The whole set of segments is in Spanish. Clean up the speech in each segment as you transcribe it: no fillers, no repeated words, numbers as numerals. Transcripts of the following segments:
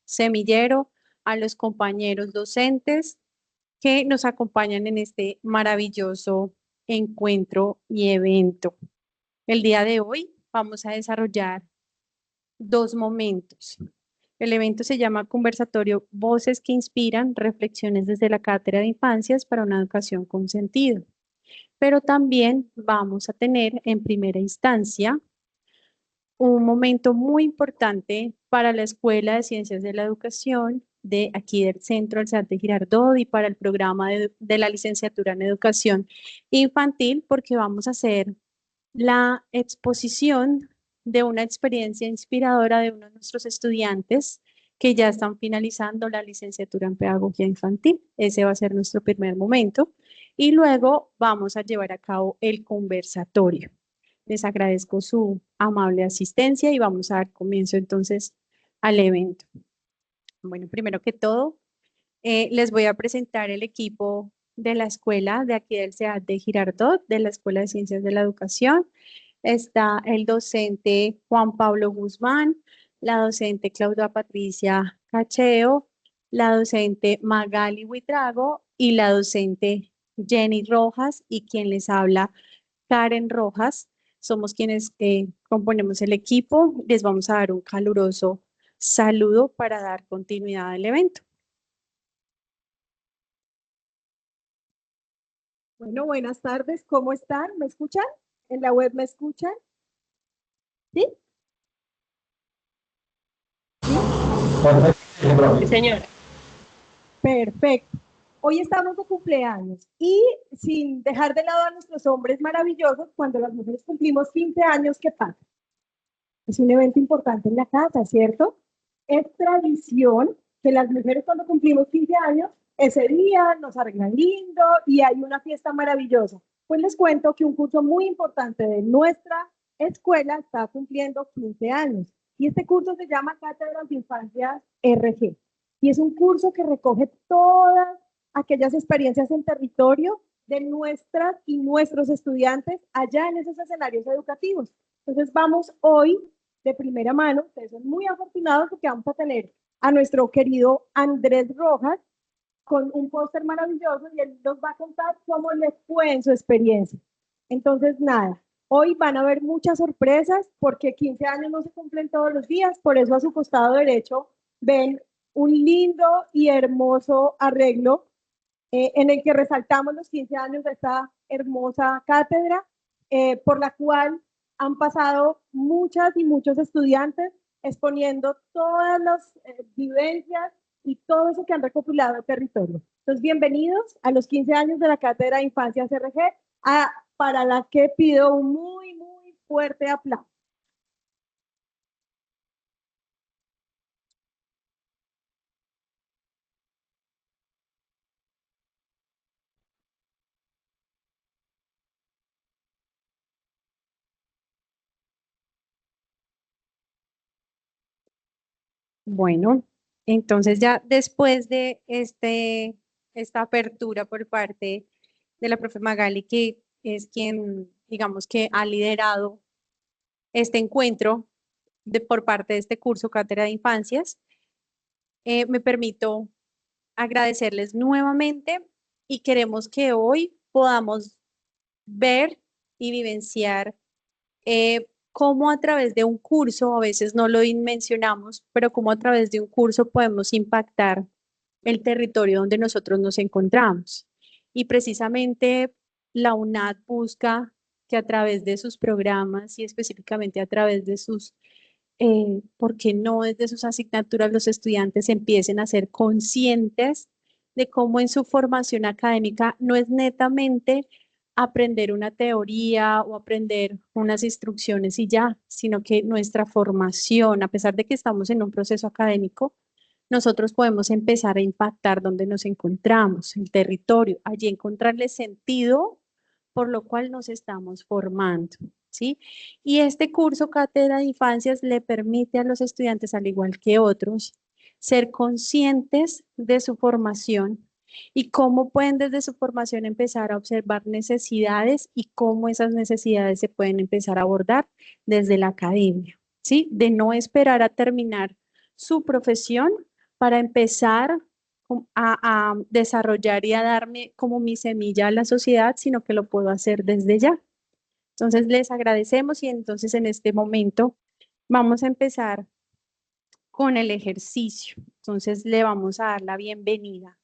semillero, a los compañeros docentes que nos acompañan en este maravilloso encuentro y evento. El día de hoy vamos a desarrollar dos momentos. El evento se llama Conversatorio Voces que Inspiran, Reflexiones desde la Cátedra de Infancias para una Educación con Sentido. Pero también vamos a tener en primera instancia un momento muy importante para la Escuela de Ciencias de la Educación de aquí del Centro Alzate Girardot y para el programa de la licenciatura en Educación Infantil, porque vamos a hacer la exposición de una experiencia inspiradora de uno de nuestros estudiantes que ya están finalizando la licenciatura en Pedagogía Infantil. Ese va a ser nuestro primer momento. Y luego vamos a llevar a cabo el conversatorio. Les agradezco su amable asistencia y vamos a dar comienzo entonces al evento. Bueno, primero que todo, les voy a presentar el equipo de la escuela de aquí del CEAD de Girardot, de la Escuela de Ciencias de la Educación. Está el docente Juan Pablo Guzmán, la docente Claudia Patricia Cacheo, la docente Magali Huitrago y la docente Jenny Rojas y quien les habla, Karen Rojas. Somos quienes componemos el equipo. Les vamos a dar un caluroso saludo para dar continuidad al evento. Bueno, buenas tardes, ¿cómo están? ¿Me escuchan? ¿En la web me escuchan? ¿Sí? Sí, señora. Perfecto. Hoy estamos de cumpleaños y sin dejar de lado a nuestros hombres maravillosos, cuando las mujeres cumplimos 15 años, ¿qué pasa? Es un evento importante en la casa, ¿cierto? Es tradición que las mujeres cuando cumplimos 15 años, ese día nos arreglan lindo y hay una fiesta maravillosa. Pues les cuento que un curso muy importante de nuestra escuela está cumpliendo 15 años y este curso se llama Cátedras de Infancias RG y es un curso que recoge todas aquellas experiencias en territorio de nuestras y nuestros estudiantes allá en esos escenarios educativos. Entonces vamos hoy de primera mano, ustedes son muy afortunados porque vamos a tener a nuestro querido Andrés Rojas con un póster maravilloso y él nos va a contar cómo les fue en su experiencia. Entonces, nada, hoy van a haber muchas sorpresas porque 15 años no se cumplen todos los días, por eso a su costado derecho ven un lindo y hermoso arreglo en el que resaltamos los 15 años de esta hermosa cátedra, por la cual han pasado muchas y muchos estudiantes exponiendo todas las vivencias y todo eso que han recopilado el territorio. Entonces, bienvenidos a los 15 años de la Cátedra de Infancias RG, para la que pido un muy, muy fuerte aplauso. Bueno, entonces ya después de esta apertura por parte de la profe Magali, que es quien, digamos que ha liderado este encuentro por parte de este curso Cátedra de Infancias, me permito agradecerles nuevamente y queremos que hoy podamos ver y vivenciar cómo a través de un curso, a veces no lo mencionamos, pero cómo a través de un curso podemos impactar el territorio donde nosotros nos encontramos. Y precisamente la UNAD busca que a través de sus programas y específicamente a través de sus, ¿por qué no desde sus asignaturas los estudiantes empiecen a ser conscientes de cómo en su formación académica no es netamente aprender una teoría o aprender unas instrucciones y ya, sino que nuestra formación, a pesar de que estamos en un proceso académico, nosotros podemos empezar a impactar donde nos encontramos, el territorio, allí encontrarle sentido por lo cual nos estamos formando, ¿sí? Y este curso Cátedra de Infancias le permite a los estudiantes, al igual que otros, ser conscientes de su formación y cómo pueden desde su formación empezar a observar necesidades y cómo esas necesidades se pueden empezar a abordar desde la academia, ¿sí? De no esperar a terminar su profesión para empezar a desarrollar y a darme como mi semilla a la sociedad, sino que lo puedo hacer desde ya. Entonces les agradecemos y entonces en este momento vamos a empezar con el ejercicio. Entonces le vamos a dar la bienvenida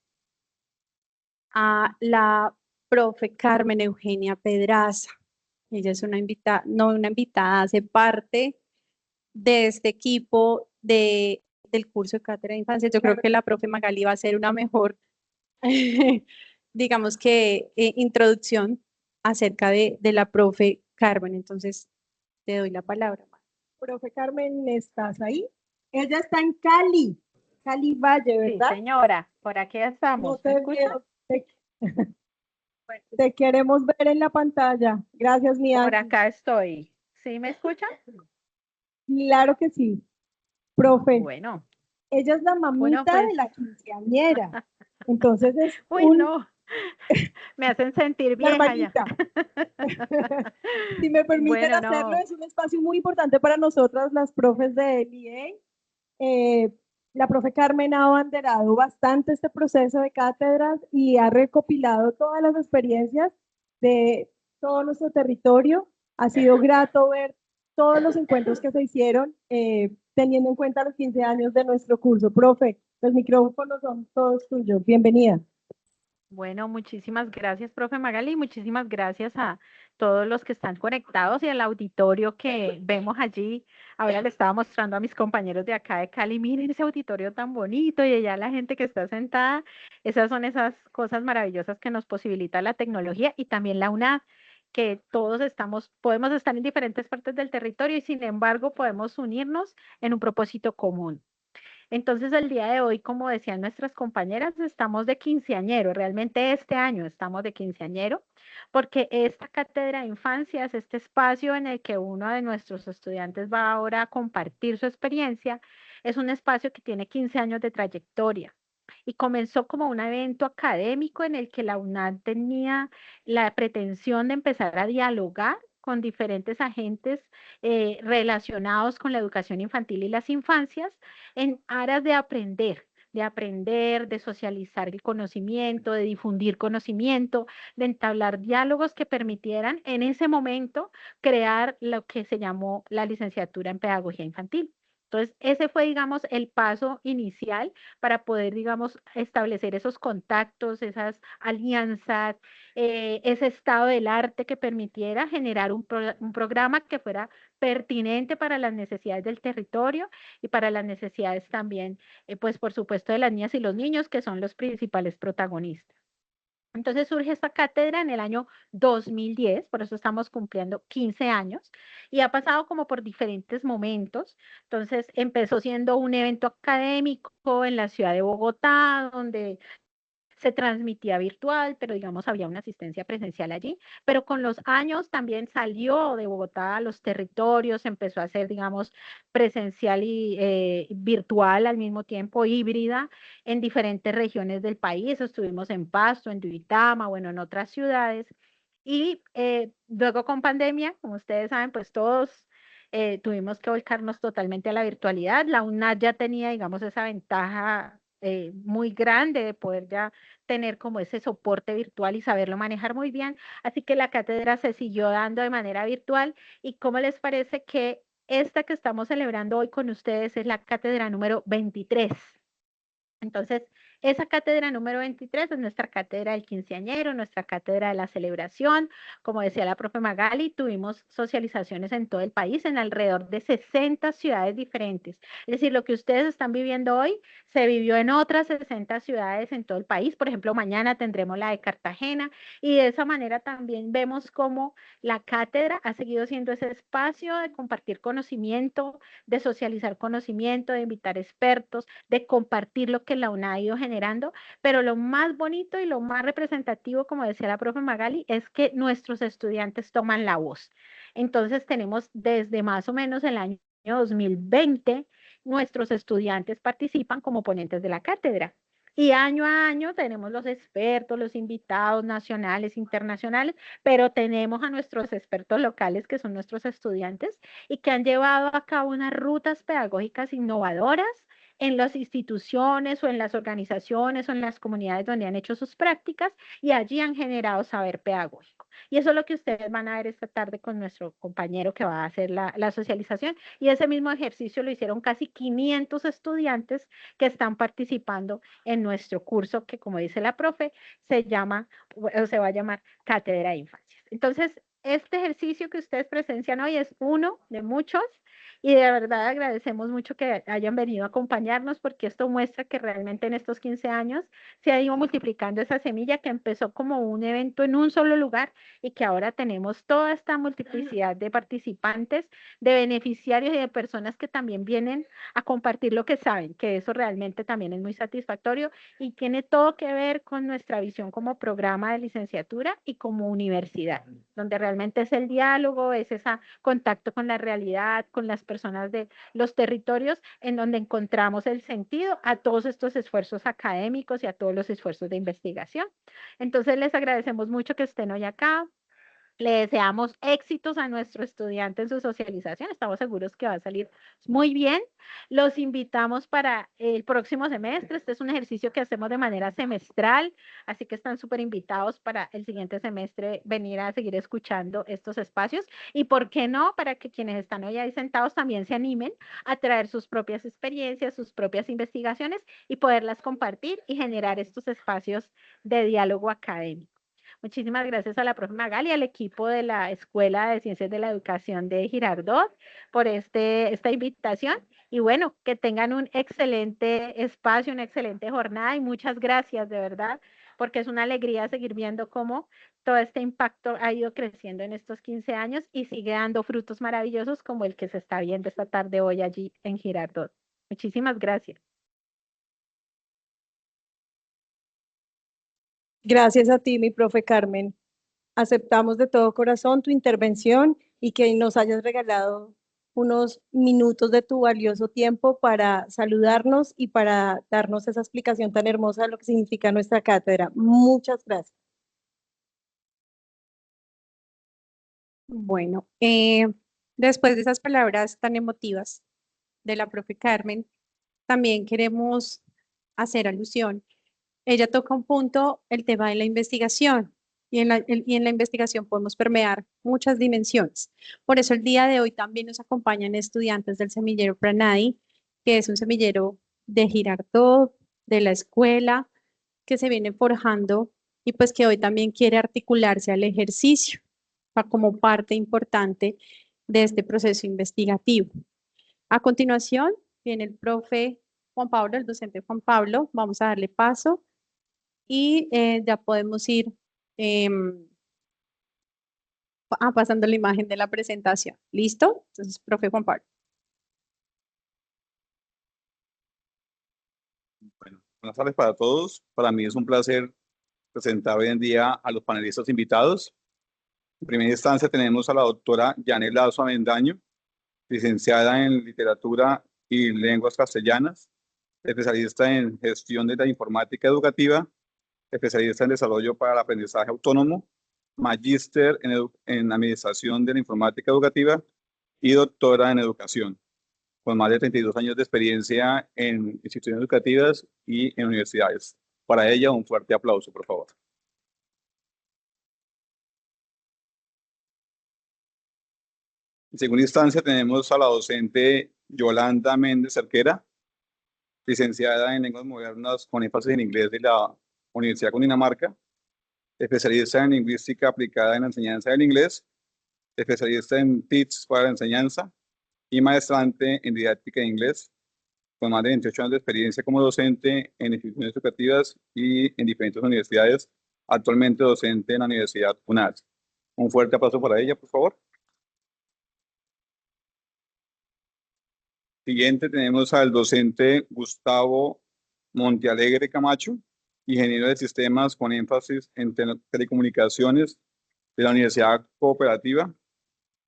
a la profe Carmen Eugenia Pedraza. Ella es una invitada, no una invitada, hace parte de este equipo del curso de Cátedra de Infancia. Yo creo que la profe Magali va a ser una mejor, digamos que, introducción acerca de la profe Carmen. Entonces, te doy la palabra. Profe Carmen, ¿estás ahí? Ella está en Cali, Cali Valle, Sí, ¿verdad? señora, por aquí No estamos. ¿Me te escucha? veo. Te queremos ver en la pantalla. Gracias, mi Por Angie. acá estoy. ¿Sí me escucha? Claro que sí. Profe, Bueno, ella es la mamita pues, de la quinceañera. Entonces es uy, no, me hacen sentir la vieja ya. hermanita. Si me permiten Bueno, hacerlo, no, es un espacio muy importante para nosotras, las profes de LIE. La profe Carmen ha abanderado bastante este proceso de cátedras y ha recopilado todas las experiencias de todo nuestro territorio. Ha sido grato ver todos los encuentros que se hicieron, teniendo en cuenta los 15 años de nuestro curso. Profe, los micrófonos son todos tuyos. Bienvenida. bueno, muchísimas gracias, profe Magali, muchísimas gracias a todos los que están conectados y al auditorio que vemos allí. Ahora le estaba mostrando a mis compañeros de acá de Cali, miren ese auditorio tan bonito y allá la gente que está sentada. Esas son esas cosas maravillosas que nos posibilita la tecnología y también la UNAD, que todos podemos estar en diferentes partes del territorio y sin embargo podemos unirnos en un propósito común. Entonces, el día de hoy, como decían nuestras compañeras, estamos de quinceañero. Realmente este año estamos de quinceañero, porque esta cátedra de infancias, este espacio en el que uno de nuestros estudiantes va ahora a compartir su experiencia, es un espacio que tiene 15 años de trayectoria. Y comenzó como un evento académico en el que la UNAD tenía la pretensión de empezar a dialogar con diferentes agentes relacionados con la educación infantil y las infancias en aras de aprender, de socializar el conocimiento, de difundir conocimiento, de entablar diálogos que permitieran en ese momento crear lo que se llamó la licenciatura en pedagogía infantil. Entonces, ese fue, digamos, el paso inicial para poder, digamos, establecer esos contactos, esas alianzas, ese estado del arte que permitiera generar un programa que fuera pertinente para las necesidades del territorio y para las necesidades también, pues por supuesto, de las niñas y los niños, que son los principales protagonistas. Entonces surge esta cátedra en el año 2010, por eso estamos cumpliendo 15 años, y ha pasado como por diferentes momentos. Entonces empezó siendo un evento académico en la ciudad de Bogotá, donde se transmitía virtual, pero digamos había una asistencia presencial allí, pero con los años también salió de Bogotá a los territorios, empezó a ser, digamos, presencial y virtual al mismo tiempo, híbrida, en diferentes regiones del país. Estuvimos en Pasto, en Duitama, bueno, en otras ciudades. Y luego con pandemia, como ustedes saben, pues todos tuvimos que volcarnos totalmente a la virtualidad. La UNAD ya tenía, digamos, esa ventaja muy grande de poder ya tener como ese soporte virtual y saberlo manejar muy bien. Así que la cátedra se siguió dando de manera virtual. ¿Y cómo les parece que esta que estamos celebrando hoy con ustedes es la cátedra número 23? Entonces, esa cátedra número 23 es nuestra cátedra del quinceañero, nuestra cátedra de la celebración. Como decía la profe Magali, tuvimos socializaciones en todo el país, en alrededor de 60 ciudades diferentes. Es decir, lo que ustedes están viviendo hoy se vivió en otras 60 ciudades en todo el país. Por ejemplo, mañana tendremos la de Cartagena y de esa manera también vemos cómo la cátedra ha seguido siendo ese espacio de compartir conocimiento, de socializar conocimiento, de invitar expertos, de compartir lo que la UNA ha ido generando, pero lo más bonito y lo más representativo, como decía la profe Magali, es que nuestros estudiantes toman la voz. Entonces tenemos desde más o menos el año 2020, nuestros estudiantes participan como ponentes de la cátedra. Y año a año tenemos los expertos, los invitados nacionales, internacionales, pero tenemos a nuestros expertos locales, que son nuestros estudiantes, y que han llevado a cabo unas rutas pedagógicas innovadoras en las instituciones o en las organizaciones o en las comunidades donde han hecho sus prácticas y allí han generado saber pedagógico. Y eso es lo que ustedes van a ver esta tarde con nuestro compañero que va a hacer la socialización. Y ese mismo ejercicio lo hicieron casi 500 estudiantes que están participando en nuestro curso que, como dice la profe, se llama, o se va a llamar Cátedra de Infancias. Entonces, este ejercicio que ustedes presencian hoy es uno de muchos y de verdad agradecemos mucho que hayan venido a acompañarnos porque esto muestra que realmente en estos 15 años se ha ido multiplicando esa semilla que empezó como un evento en un solo lugar y que ahora tenemos toda esta multiplicidad de participantes, de beneficiarios y de personas que también vienen a compartir lo que saben, que eso realmente también es muy satisfactorio y tiene todo que ver con nuestra visión como programa de licenciatura y como universidad, donde realmente es el diálogo, es ese contacto con la realidad, con las personas de los territorios, en donde encontramos el sentido a todos estos esfuerzos académicos y a todos los esfuerzos de investigación. Entonces, les agradecemos mucho que estén hoy acá. Le deseamos éxitos a nuestro estudiante en su socialización. Estamos seguros que va a salir muy bien. Los invitamos para el próximo semestre. Este es un ejercicio que hacemos de manera semestral, así que están súper invitados para el siguiente semestre venir a seguir escuchando estos espacios. Y por qué no, para que quienes están hoy ahí sentados también se animen a traer sus propias experiencias, sus propias investigaciones y poderlas compartir y generar estos espacios de diálogo académico. Muchísimas gracias a la profe Magali y al equipo de la Escuela de Ciencias de la Educación de Girardot por esta invitación. Y bueno, que tengan un excelente espacio, una excelente jornada y muchas gracias de verdad, porque es una alegría seguir viendo cómo todo este impacto ha ido creciendo en estos 15 años y sigue dando frutos maravillosos como el que se está viendo esta tarde hoy allí en Girardot. Muchísimas gracias. Gracias a ti, mi profe Carmen. Aceptamos de todo corazón tu intervención y que nos hayas regalado unos minutos de tu valioso tiempo para saludarnos y para darnos esa explicación tan hermosa de lo que significa nuestra cátedra. Muchas gracias. Bueno, después de esas palabras tan emotivas de la profe Carmen, también queremos hacer alusión. Ella toca un punto, el tema de la investigación, y en la investigación podemos permear muchas dimensiones. Por eso el día de hoy también nos acompañan estudiantes del semillero Pranadi, que es un semillero de Girardot, de la escuela, que se viene forjando y pues que hoy también quiere articularse al ejercicio como parte importante de este proceso investigativo. A continuación, viene el profe Juan Pablo, el docente Juan Pablo. Vamos a darle paso y ya podemos ir pasando la imagen de la presentación. ¿Listo? Entonces, profe Juan Pablo. Bueno, buenas tardes para todos. Para mí es un placer presentar hoy en día a los panelistas invitados. En primera instancia tenemos a la doctora Yanet Lazo Avendaño, licenciada en Literatura y Lenguas Castellanas, especialista en Gestión de la Informática Educativa, especialista en Desarrollo para el Aprendizaje Autónomo, magíster en Administración de la Informática Educativa y doctora en Educación, con más de 32 años de experiencia en instituciones educativas y en universidades. Para ella, un fuerte aplauso, por favor. En segunda instancia, tenemos a la docente Yolanda Méndez Cerquera, licenciada en Lenguas Modernas con énfasis en inglés de la Universidad Cundinamarca, especialista en Lingüística aplicada en la enseñanza del inglés, especialista en TICS para la enseñanza y maestrante en didáctica de inglés, con más de 28 años de experiencia como docente en instituciones educativas y en diferentes universidades, actualmente docente en la Universidad UNAS. Un fuerte aplauso para ella, por favor. Siguiente tenemos al docente Gustavo Montealegre Camacho, ingeniero de sistemas con énfasis en telecomunicaciones de la Universidad Cooperativa,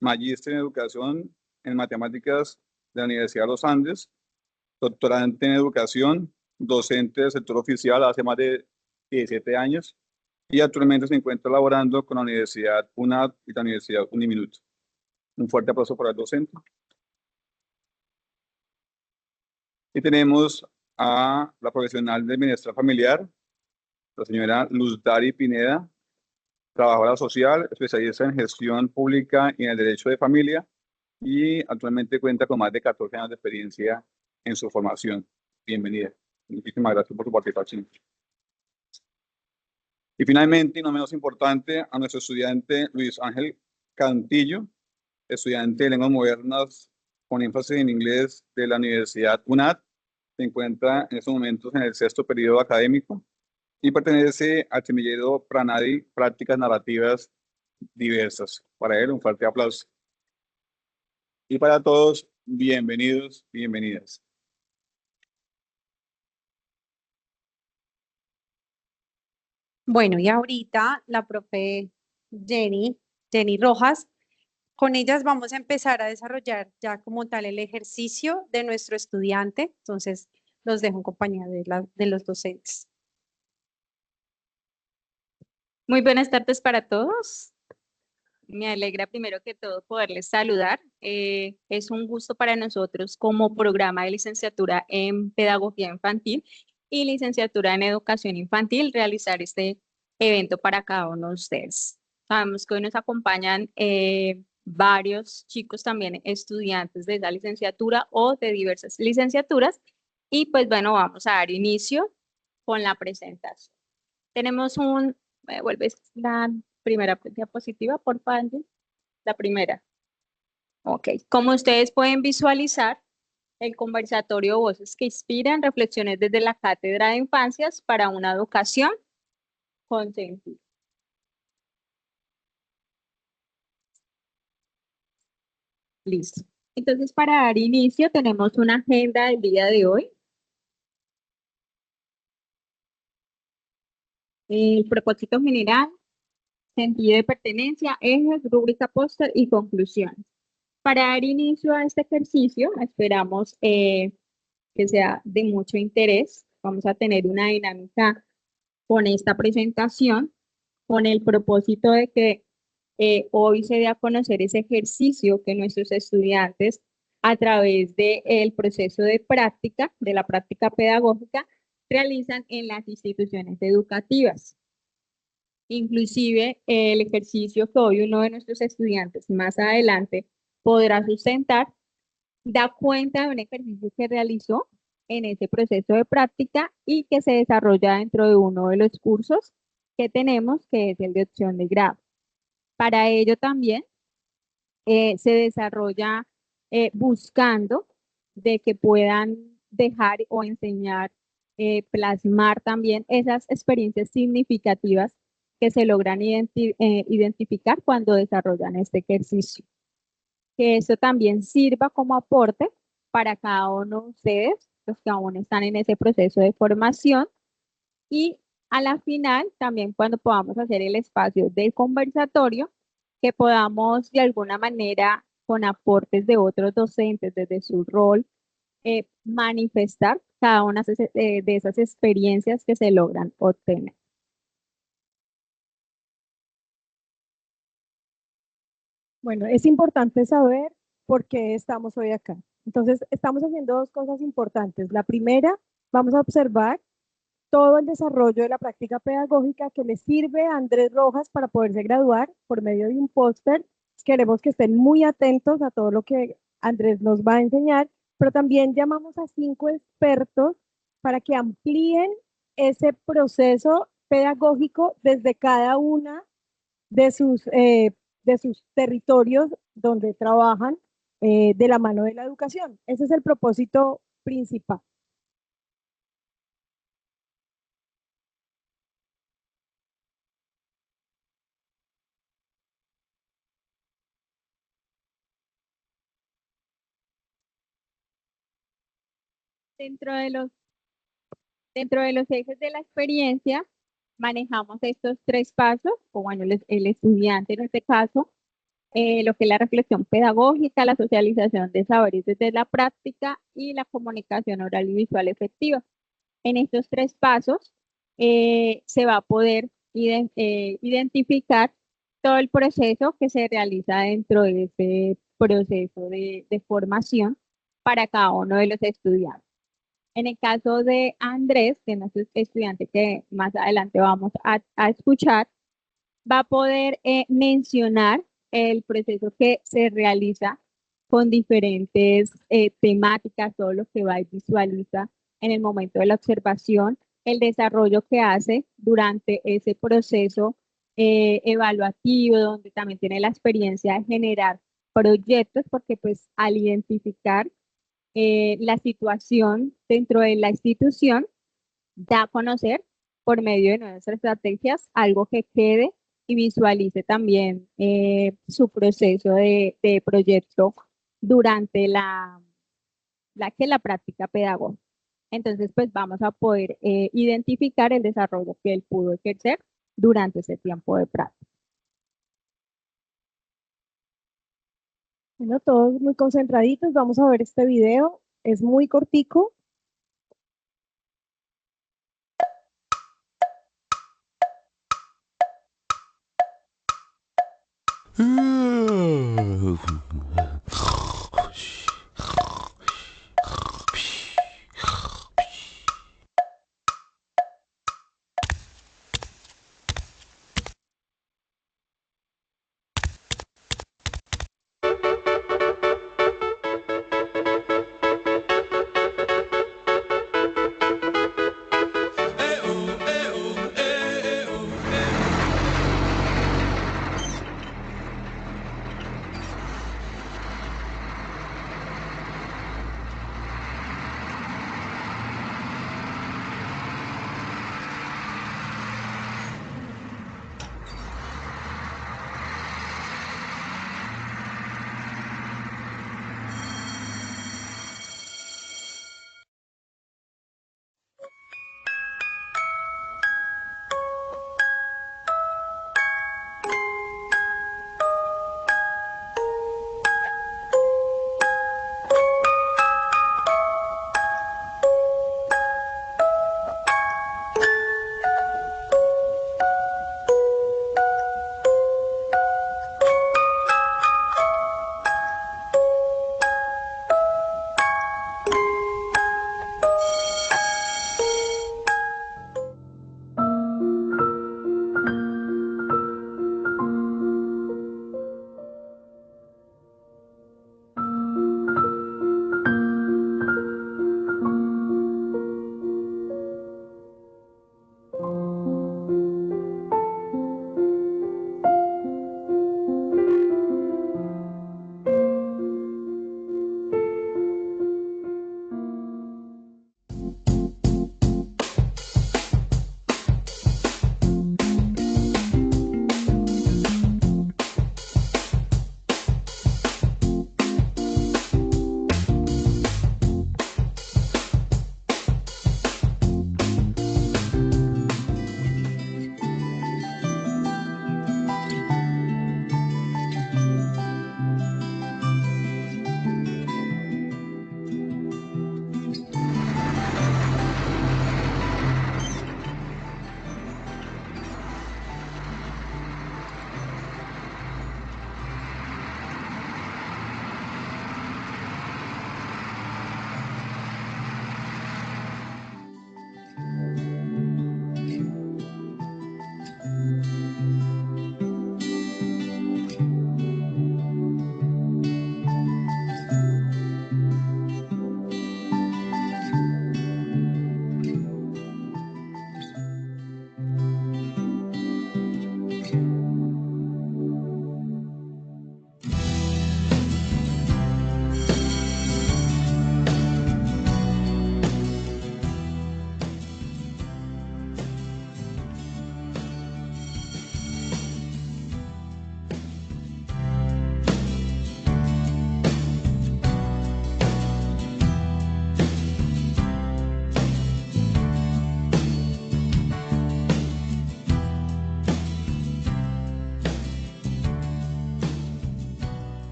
magíster en educación en matemáticas de la Universidad de los Andes, doctorante en educación, docente del sector oficial hace más de 17 años y actualmente se encuentra laborando con la Universidad UNAD y la Universidad Uniminuto. Un fuerte aplauso para el docente. Y tenemos a la profesional de bienestar familiar, la señora Luz Dari Pineda, trabajadora social, especialista en gestión pública y en el derecho de familia, y actualmente cuenta con más de 14 años de experiencia en su formación. Bienvenida. Muchísimas gracias por su participación. Y finalmente, y no menos importante, a nuestro estudiante Luis Ángel Cantillo, estudiante de lenguas modernas con énfasis en inglés de la Universidad UNAD. Se encuentra en estos momentos en el 6º periodo académico y pertenece al semillero Pranadi, Prácticas Narrativas Diversas. Para él, un fuerte aplauso. Y para todos, bienvenidos, bienvenidas. Bueno, y ahorita la profe Jenny Rojas, con ellas vamos a empezar a desarrollar ya como tal el ejercicio de nuestro estudiante. Entonces, los dejo en compañía de los docentes. Muy buenas tardes para todos. Me alegra primero que todo poderles saludar. Es un gusto para nosotros como programa de licenciatura en Pedagogía Infantil y licenciatura en Educación Infantil realizar este evento para cada uno de ustedes. Sabemos que hoy nos acompañan varios chicos también estudiantes de esa licenciatura o de diversas licenciaturas y pues bueno, vamos a dar inicio con la presentación. Tenemos ¿me vuelves la primera diapositiva, por favor? La primera. Ok. Como ustedes pueden visualizar, el conversatorio Voces que Inspiran, reflexiones desde la Cátedra de Infancias para una educación con sentido. Listo. Entonces, para dar inicio, tenemos una agenda del día de hoy. El propósito general, sentido de pertenencia, ejes, rúbrica póster y conclusiones. Para dar inicio a este ejercicio, esperamos que sea de mucho interés. Vamos a tener una dinámica con esta presentación, con el propósito de que hoy se dé a conocer ese ejercicio que nuestros estudiantes, a través del proceso de práctica, de la práctica pedagógica, realizan en las instituciones educativas. Inclusive el ejercicio que hoy uno de nuestros estudiantes más adelante podrá sustentar, da cuenta de un ejercicio que realizó en ese proceso de práctica y que se desarrolla dentro de uno de los cursos que tenemos, que es el de opción de grado. Para ello también se desarrolla buscando de que puedan dejar o enseñar, plasmar también esas experiencias significativas que se logran identificar cuando desarrollan este ejercicio. Que eso también sirva como aporte para cada uno de ustedes, los que aún están en ese proceso de formación, y a la final, también cuando podamos hacer el espacio de conversatorio, que podamos de alguna manera, con aportes de otros docentes desde su rol, manifestar cada una de esas experiencias que se logran obtener. Bueno, es importante saber por qué estamos hoy acá. Entonces, estamos haciendo dos cosas importantes. La primera, vamos a observar todo el desarrollo de la práctica pedagógica que le sirve a Andrés Rojas para poderse graduar por medio de un póster. Queremos que estén muy atentos a todo lo que Andrés nos va a enseñar, pero también llamamos a 5 expertos para que amplíen ese proceso pedagógico desde cada una de sus territorios donde trabajan de la mano de la educación. Ese es el propósito principal. Dentro de los ejes de la experiencia, manejamos estos 3 pasos, o bueno, el estudiante en este caso, lo que es la reflexión pedagógica, la socialización de saberes desde la práctica y la comunicación oral y visual efectiva. En estos 3 pasos se va a poder identificar todo el proceso que se realiza dentro de este proceso de formación para cada uno de los estudiantes. En el caso de Andrés, que es nuestro estudiante que más adelante vamos a escuchar, va a poder mencionar el proceso que se realiza con diferentes temáticas, todo lo que va y visualiza en el momento de la observación, el desarrollo que hace durante ese proceso evaluativo, donde también tiene la experiencia de generar proyectos, porque pues al identificar la situación dentro de la institución, da a conocer por medio de nuevas estrategias algo que quede y visualice también su proceso de proyecto durante la práctica pedagógica. Entonces, pues vamos a poder identificar el desarrollo que él pudo ejercer durante ese tiempo de práctica. Bueno, todos muy concentraditos, vamos a ver este video. Es muy cortico.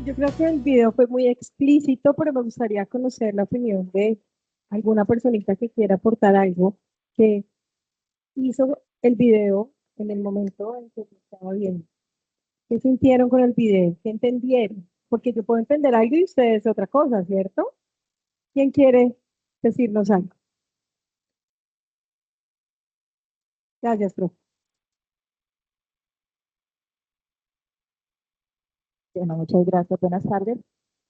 Yo creo que el video fue muy explícito, pero me gustaría conocer la opinión de alguna personita que quiera aportar algo, que hizo el video en el momento en que lo estaba viendo. ¿Qué sintieron con el video? ¿Qué entendieron? Porque yo puedo entender algo y ustedes otra cosa, ¿cierto? ¿Quién quiere decirnos algo? Gracias, profe. Bueno, muchas gracias, buenas tardes.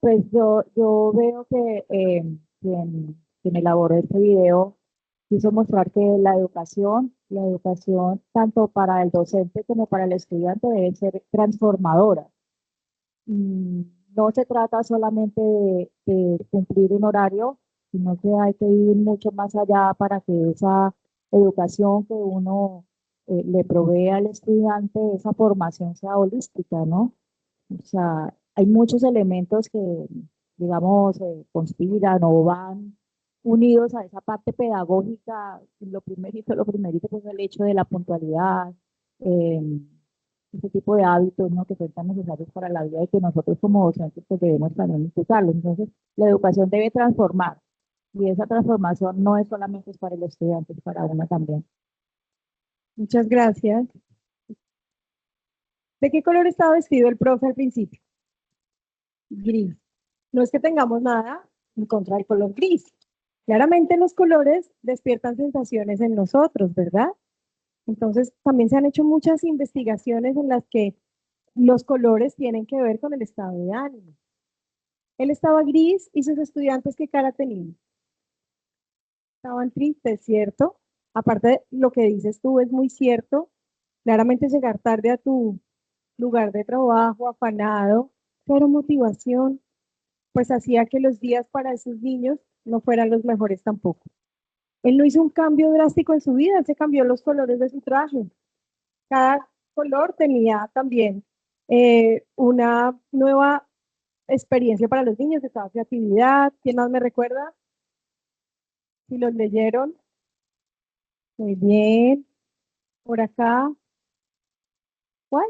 Pues yo veo que quien elaboró este video quiso mostrar que la educación tanto para el docente como para el estudiante debe ser transformadora. Mm, No se trata solamente de cumplir un horario, sino que hay que ir mucho más allá para que esa educación que uno le provee al estudiante, esa formación sea holística, ¿no? O sea, hay muchos elementos que, digamos, conspiran o van unidos a esa parte pedagógica. Lo primerito, pues el hecho de la puntualidad, eh, ese tipo de hábitos, ¿no? Que son tan necesarios para la vida y que nosotros como docentes pues debemos también impulsarlos. Entonces, la educación debe transformar y esa transformación no es solamente para el estudiante, es para uno también. Muchas gracias. ¿De qué color estaba vestido el profe al principio? Gris. No es que tengamos nada en contra del color gris. Claramente los colores despiertan sensaciones en nosotros, ¿verdad? Entonces, también se han hecho muchas investigaciones en las que los colores tienen que ver con el estado de ánimo. Él estaba gris y sus estudiantes, ¿qué cara tenían? Estaban tristes, ¿cierto? Aparte de lo que dices tú, es muy cierto. Claramente llegar tarde a tu lugar de trabajo, afanado, pero motivación, pues hacía que los días para esos niños no fueran los mejores tampoco. Él no hizo un cambio drástico en su vida, él se cambió los colores de su traje. Cada color tenía también una nueva experiencia para los niños, estaba creatividad. ¿Quién más me recuerda? Si los leyeron, muy bien. Por acá, ¿cuál?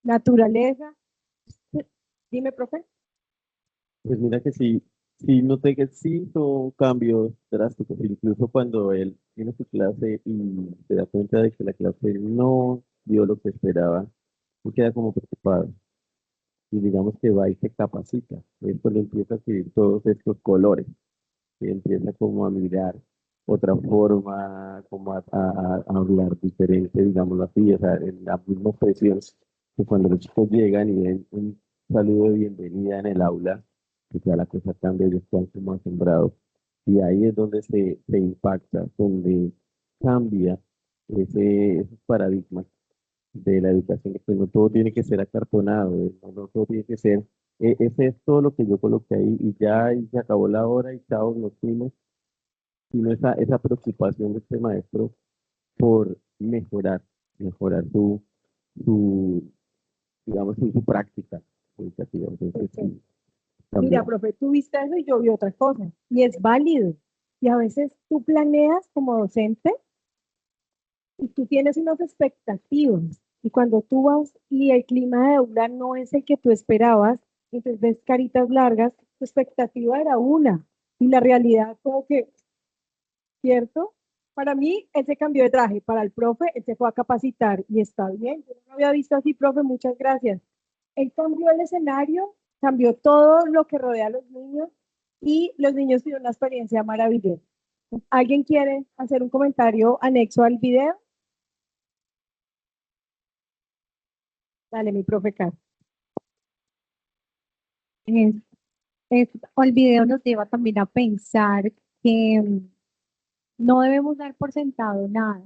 Naturaleza. Dime, profe. Pues mira que sí, sí noté que sí hizo cambios drásticos, incluso cuando él tiene su clase y se da cuenta de que la clase no dio lo que esperaba, se queda como preocupado y digamos que va y se capacita. Es cuando empieza a adquirir todos estos colores, que empieza como a mirar otra forma, como a hablar diferente, digámoslo así, o sea, en la misma expresión que cuando los chicos llegan y ven un saludo de bienvenida en el aula, que ya la cosa cambia, ellos están como asombrados. Y ahí es donde se impacta, donde cambia esos paradigmas de la educación, que pues, no todo tiene que ser acartonado, no todo tiene que ser, ese es todo lo que yo coloqué ahí y ya y se acabó la hora y chao, nos fuimos, sino esa preocupación de este maestro por mejorar su digamos, su práctica educativa. Entonces, sí, Mira, también. profe, tú viste eso y yo vi otra cosa. Y es válido. Y a veces tú planeas como docente y tú tienes unas expectativas. Y cuando tú vas y el clima de aula no es el que tú esperabas, entonces ves caritas largas, tu expectativa era una. Y la realidad como que, ¿cierto? Para mí, él se cambió de traje. Para el profe, él se fue a capacitar y está bien. Yo no lo había visto así, profe, muchas gracias. Él cambió el escenario, cambió todo lo que rodea a los niños y los niños tuvieron una experiencia maravillosa. ¿Alguien quiere hacer un comentario anexo al video? Dale, mi profe Carlos. Es- el video nos lleva también a pensar que no debemos dar por sentado nada.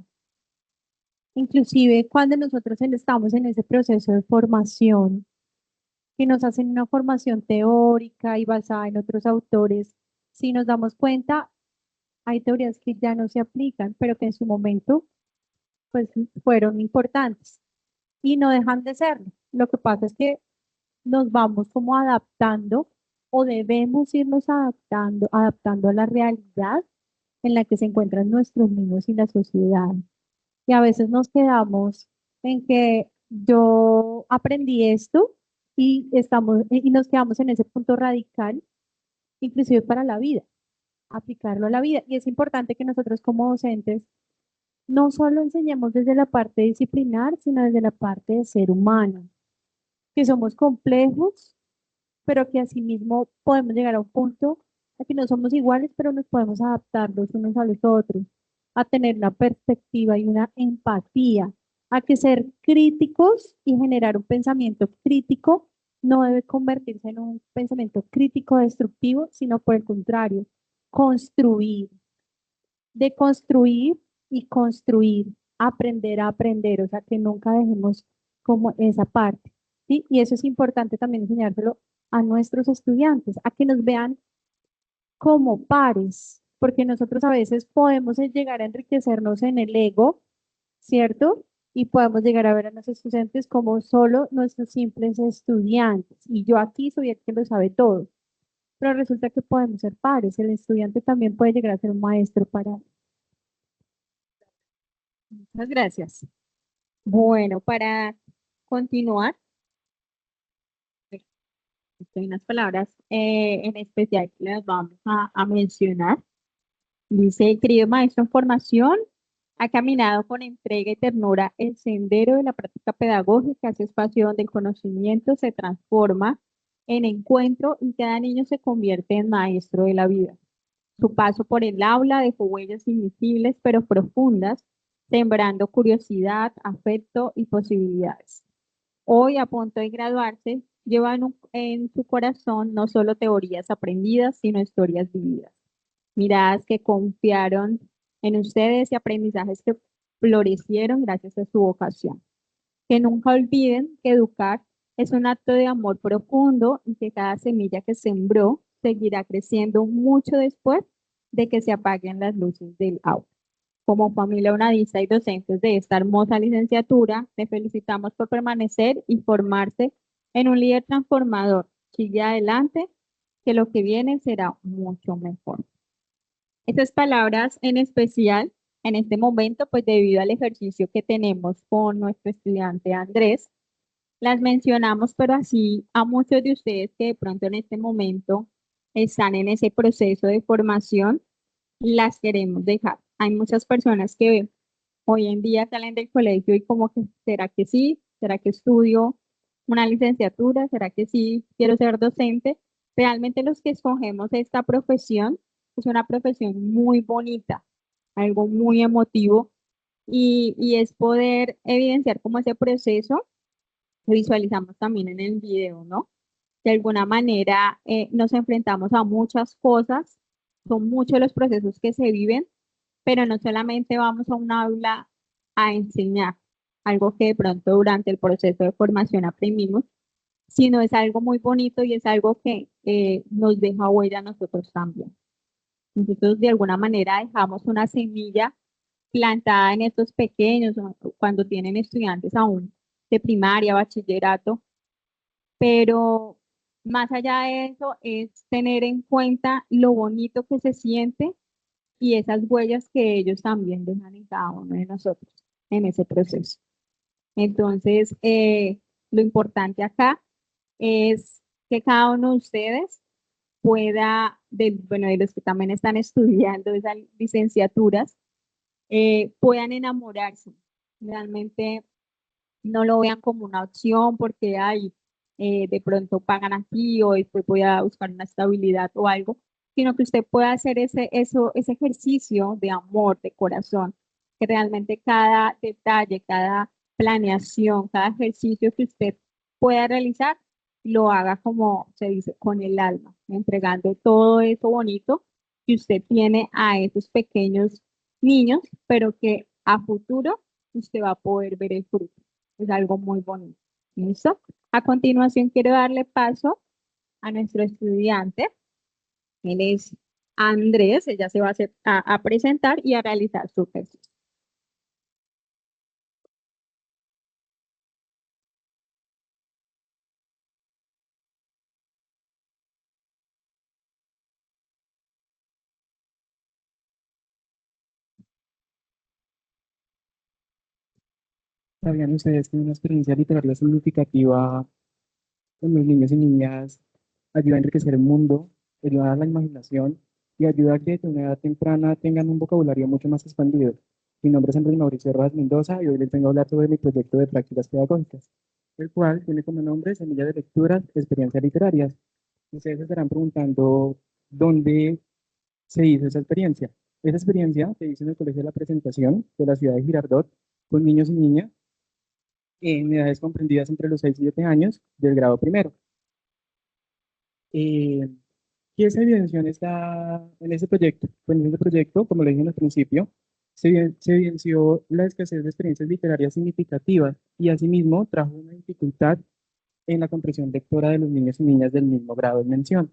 Inclusive cuando nosotros estamos en ese proceso de formación, que nos hacen una formación teórica y basada en otros autores, si nos damos cuenta, hay teorías que ya no se aplican, pero que en su momento pues fueron importantes y no dejan de serlo. Lo que pasa es que nos vamos como adaptando o debemos irnos adaptando a la realidad en la que se encuentran nuestros niños y la sociedad. Y a veces nos quedamos en que yo aprendí esto y nos quedamos en ese punto radical, inclusive para la vida, aplicarlo a la vida. Y es importante que nosotros como docentes no solo enseñemos desde la parte disciplinar, sino desde la parte de ser humano, que somos complejos, pero que asimismo podemos llegar a un punto a que no somos iguales, pero nos podemos adaptar los unos a los otros. a tener una perspectiva y una empatía, a que ser críticos y generar un pensamiento crítico no debe convertirse en un pensamiento crítico destructivo, sino por el contrario, construir, de construir y construir, aprender a aprender, o sea, que nunca dejemos como esa parte, ¿sí? Y eso es importante también enseñárselo a nuestros estudiantes, a que nos vean como pares, porque nosotros a veces podemos llegar a enriquecernos en el ego, ¿cierto? Y podemos llegar a ver a nuestros estudiantes como solo nuestros simples estudiantes. Y yo aquí soy el que lo sabe todo. Pero resulta que podemos ser pares. El estudiante también puede llegar a ser un maestro para... Muchas gracias. Bueno, para continuar, hay unas palabras en especial que las vamos a mencionar. Dice, querido maestro en formación, ha caminado con entrega y ternura el sendero de la práctica pedagógica, ese espacio donde el conocimiento se transforma en encuentro y cada niño se convierte en maestro de la vida. Su paso por el aula dejó huellas invisibles pero profundas, sembrando curiosidad, afecto y posibilidades. Hoy, a punto de graduarse, lleva en su corazón no solo teorías aprendidas, sino historias vividas. Miradas que confiaron en ustedes y aprendizajes que florecieron gracias a su vocación. Que nunca olviden que educar es un acto de amor profundo y que cada semilla que sembró seguirá creciendo mucho después de que se apaguen las luces del aula. Como familia unadista y docentes de esta hermosa licenciatura, le felicitamos por permanecer y formarse en un líder transformador. Sigue adelante, que lo que viene será mucho mejor. Estas palabras en especial, en este momento, pues debido al ejercicio que tenemos con nuestro estudiante Andrés, las mencionamos, pero así a muchos de ustedes que de pronto en este momento están en ese proceso de formación, las queremos dejar. Hay muchas personas que hoy en día salen del colegio y como que, ¿será que sí? ¿Será que estudio una licenciatura? ¿Será que sí quiero ser docente? Realmente los que escogemos esta profesión es una profesión muy bonita, algo muy emotivo y es poder evidenciar como ese proceso que visualizamos también en el video, ¿no? De alguna manera nos enfrentamos a muchas cosas, son muchos los procesos que se viven, pero no solamente vamos a un aula a enseñar algo que de pronto durante el proceso de formación aprendimos, sino es algo muy bonito y es algo que nos deja huella a nosotros también. Nosotros de alguna manera dejamos una semilla plantada en estos pequeños, cuando tienen estudiantes aún de primaria, bachillerato, pero más allá de eso es tener en cuenta lo bonito que se siente y esas huellas que ellos también dejan en cada uno de nosotros en ese proceso. Entonces, lo importante acá es que cada uno de ustedes pueda, bueno, de los que también están estudiando esas licenciaturas, puedan enamorarse. Realmente no lo vean como una opción porque hay, de pronto pagan aquí o después voy a buscar una estabilidad o algo, sino que usted pueda hacer ese ejercicio de amor, de corazón, que realmente cada detalle, cada planeación, cada ejercicio que usted pueda realizar, lo haga como se dice, con el alma, entregando todo eso bonito que usted tiene a esos pequeños niños, pero que a futuro usted va a poder ver el fruto. Es algo muy bonito. ¿Listo? A continuación quiero darle paso a nuestro estudiante. Él es Andrés, ella se va a, a presentar y a realizar su ejercicio. ¿Sabían ustedes que una experiencia literaria significativa con los niños y niñas ayuda a enriquecer el mundo, ayuda a la imaginación y ayuda a que de una edad temprana tengan un vocabulario mucho más expandido? Mi nombre es Andrés Mauricio Rojas Mendoza y hoy les vengo a hablar sobre mi proyecto de prácticas pedagógicas, el cual tiene como nombre Semilla de Lecturas, Experiencias Literarias. Ustedes se estarán preguntando dónde se hizo esa experiencia. Esa experiencia se hizo en el Colegio de la Presentación de la ciudad de Girardot con niños y niñas en edades comprendidas entre los 6 y 7 años del grado primero. ¿Qué se evidenció en ese proyecto? Pues en ese proyecto, como lo dije al principio, se evidenció la escasez de experiencias literarias significativas y asimismo trajo una dificultad en la comprensión lectora de los niños y niñas del mismo grado en mención.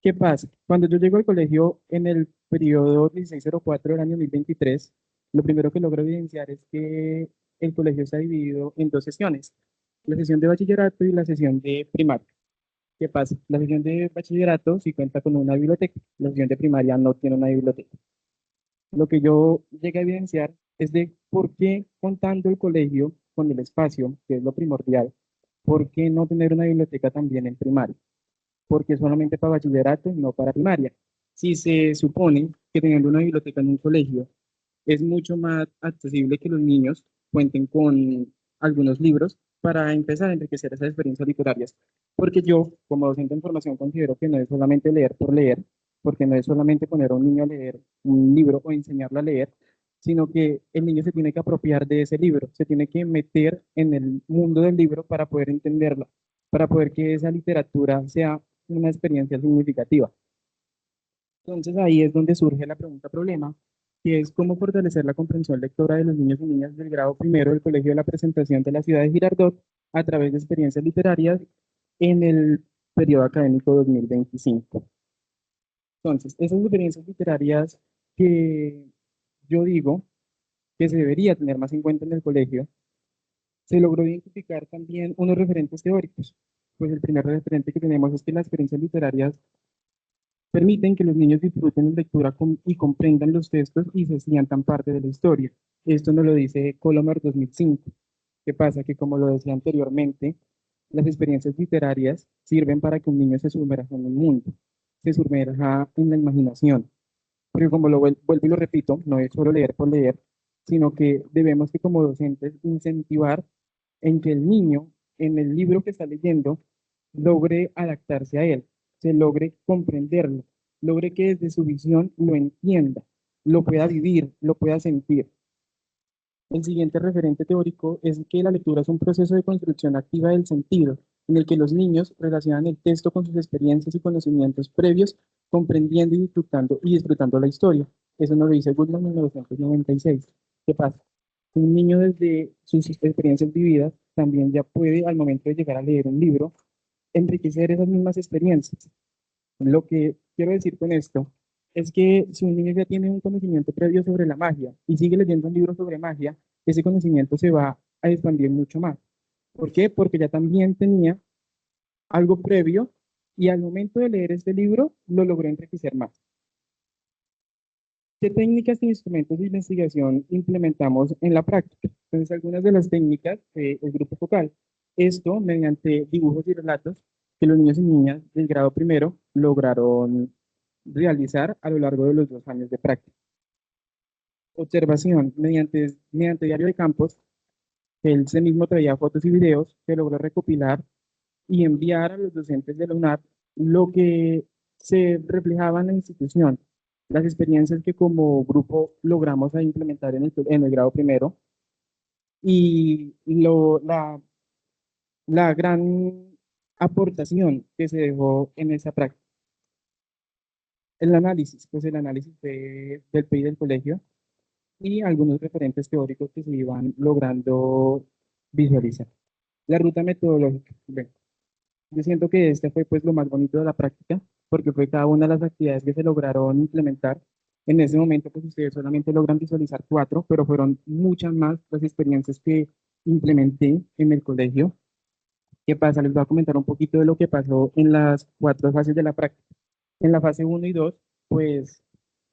¿Qué pasa? Cuando yo llego al colegio en el periodo 1604 del año 2023, lo primero que logro evidenciar es que el colegio está dividido en dos sesiones, la sesión de bachillerato y la sesión de primaria. ¿Qué pasa? La sesión de bachillerato sí cuenta con una biblioteca, la sesión de primaria no tiene una biblioteca. Lo que yo llegué a evidenciar es de por qué contando el colegio con el espacio, que es lo primordial, por qué no tener una biblioteca también en primaria, porque solamente para bachillerato y no para primaria. Si se supone que teniendo una biblioteca en un colegio es mucho más accesible que los niños cuenten con algunos libros para empezar a enriquecer esas experiencias literarias. Porque yo, como docente de formación, considero que no es solamente leer por leer, porque no es solamente poner a un niño a leer un libro o enseñarlo a leer, sino que el niño se tiene que apropiar de ese libro, se tiene que meter en el mundo del libro para poder entenderlo, para poder que esa literatura sea una experiencia significativa. Entonces ahí es donde surge la pregunta problema, que es cómo fortalecer la comprensión lectora de los niños y niñas del grado primero del Colegio de la Presentación de la ciudad de Girardot a través de experiencias literarias en el periodo académico 2025. Entonces, esas experiencias literarias que yo digo que se debería tener más en cuenta en el colegio, se logró identificar también unos referentes teóricos. Pues el primer referente que tenemos es que las experiencias literarias permiten que los niños disfruten la lectura y comprendan los textos y se sientan parte de la historia. Esto nos lo dice Colomar 2005. ¿Qué pasa? Que como lo decía anteriormente, las experiencias literarias sirven para que un niño se sumerja en el mundo, se sumerja en la imaginación. Porque como vuelvo y lo repito, no es solo leer por leer, sino que debemos que como docentes incentivar en que el niño, en el libro que está leyendo, logre adaptarse a él, se logre comprenderlo, logre que desde su visión lo entienda, lo pueda vivir, lo pueda sentir. El siguiente referente teórico es que la lectura es un proceso de construcción activa del sentido, en el que los niños relacionan el texto con sus experiencias y conocimientos previos, comprendiendo y disfrutando la historia. Eso nos lo dice Goodman en 1996. ¿Qué pasa? Un niño desde sus experiencias vividas también ya puede, al momento de llegar a leer un libro, enriquecer esas mismas experiencias. Lo que quiero decir con esto es que si un niño ya tiene un conocimiento previo sobre la magia y sigue leyendo un libro sobre magia, ese conocimiento se va a expandir mucho más. ¿Por qué? Porque ya también tenía algo previo y al momento de leer este libro lo logró enriquecer más. ¿Qué técnicas e instrumentos de investigación implementamos en la práctica? Entonces, algunas de las técnicas del grupo focal. Esto mediante dibujos y relatos que los niños y niñas del grado primero lograron realizar a lo largo de los 2 años de práctica. Observación, mediante diario de campos, que él se mismo traía fotos y videos, que logró recopilar y enviar a los docentes de la UNAP lo que se reflejaba en la institución, las experiencias que como grupo logramos a implementar en el grado primero y la gran aportación que se dejó en esa práctica. El análisis, pues el análisis del PI del colegio y algunos referentes teóricos que se iban logrando visualizar. La ruta metodológica. Bueno, yo siento que este fue pues lo más bonito de la práctica, porque fue cada una de las actividades que se lograron implementar. En ese momento pues ustedes solamente logran visualizar 4, pero fueron muchas más las experiencias que implementé en el colegio. ¿Qué pasa? Les voy a comentar un poquito de lo que pasó en las 4 fases de la práctica. En la fase 1 y 2, pues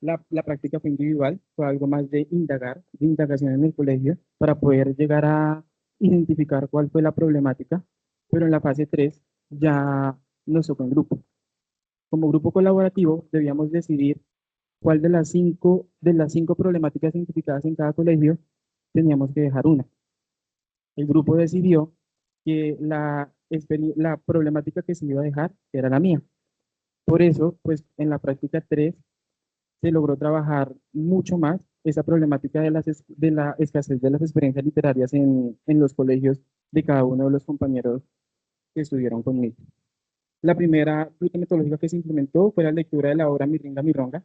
la práctica fue individual, fue algo más de indagar, de indagación en el colegio, para poder llegar a identificar cuál fue la problemática, pero en la fase 3 ya nos tocó en grupo. Como grupo colaborativo debíamos decidir cuál de las cinco problemáticas identificadas en cada colegio teníamos que dejar una. El grupo decidió que la problemática que se iba a dejar era la mía. Por eso, pues en la práctica 3 se logró trabajar mucho más esa problemática de la escasez de las experiencias literarias en los colegios de cada uno de los compañeros que estuvieron conmigo. La primera ruta metodológica que se implementó fue la lectura de la obra Mi Ringa, Mi Ronga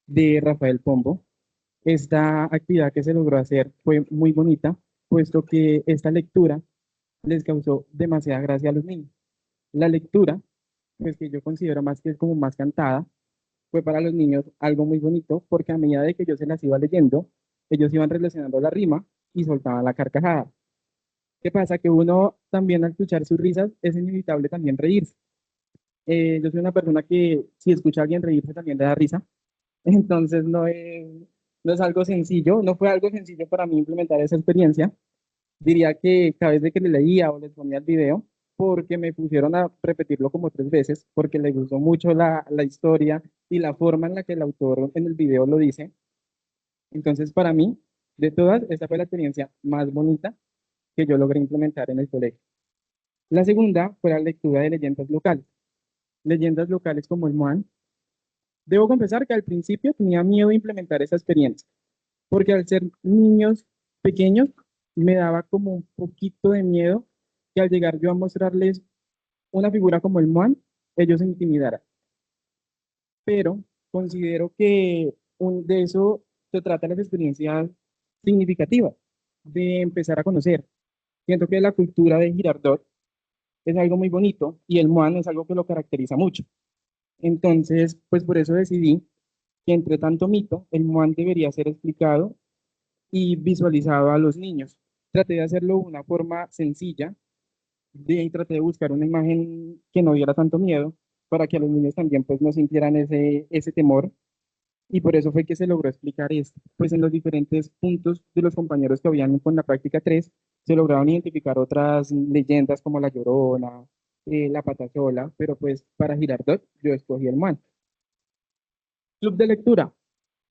de Rafael Pombo. Esta actividad que se logró hacer fue muy bonita, puesto que esta lectura les causó demasiada gracia a los niños. La lectura, pues que yo considero más que es como más cantada, fue para los niños algo muy bonito, porque a medida de que yo se las iba leyendo, ellos iban relacionando la rima y soltaban la carcajada. ¿Qué pasa? Que uno también al escuchar sus risas es inevitable también reírse. Yo soy una persona que si escucha a alguien reírse también le da risa, entonces no es algo sencillo, no fue algo sencillo para mí implementar esa experiencia. Diría que cada vez de que le leía o les ponía el video, porque me pusieron a repetirlo como 3 veces, porque les gustó mucho la historia y la forma en la que el autor en el video lo dice. Entonces, para mí, de todas, esta fue la experiencia más bonita que yo logré implementar en el colegio. La segunda fue la lectura de leyendas locales como el Moan. Debo confesar que al principio tenía miedo de implementar esa experiencia, porque al ser niños pequeños me daba como un poquito de miedo que al llegar yo a mostrarles una figura como el Moan, ellos se intimidaran. Pero considero que de eso se trata las experiencias significativas, de empezar a conocer. Siento que la cultura de Girardot es algo muy bonito y el Moan es algo que lo caracteriza mucho. Entonces, pues por eso decidí que entre tanto mito, el Moan debería ser explicado y visualizado a los niños. Traté de hacerlo de una forma sencilla, y traté de buscar una imagen que no diera tanto miedo, para que a los niños también pues no sintieran ese temor, y por eso fue que se logró explicar esto. Pues en los diferentes puntos de los compañeros que habían con la práctica 3 se lograron identificar otras leyendas como la Llorona, la Patasola, pero pues para Girardot yo escogí el Moan. Club de lectura.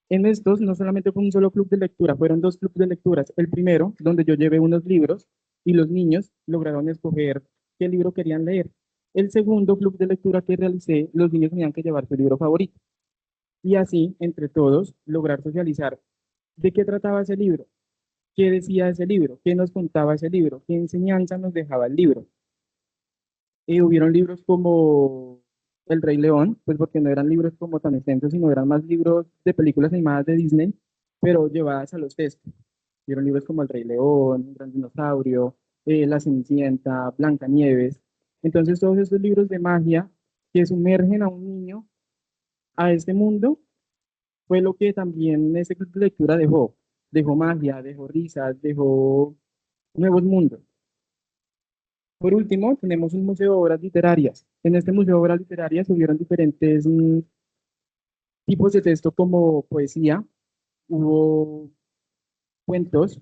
En estos no solamente fue un solo club de lectura, fueron 2 clubes de lecturas. El primero, donde yo llevé unos libros y los niños lograron escoger qué libro querían leer. El segundo club de lectura que realicé, los niños tenían que llevar su libro favorito. Y así, entre todos, lograr socializar de qué trataba ese libro, qué decía ese libro, qué nos contaba ese libro, qué enseñanza nos dejaba el libro. Hubieron libros como El Rey León, pues porque no eran libros como tan extensos, sino eran más libros de películas animadas de Disney, pero llevadas a los textos. Hubieron libros como El Rey León, El Gran Dinosaurio, La Cenicienta, Blancanieves. Entonces todos estos libros de magia que sumergen a un niño a este mundo fue lo que también ese club de lectura dejó. Dejó magia, dejó risas, dejó nuevos mundos. Por último, tenemos un museo de obras literarias. En este museo de obras literarias hubieron diferentes tipos de texto como poesía, hubo cuentos,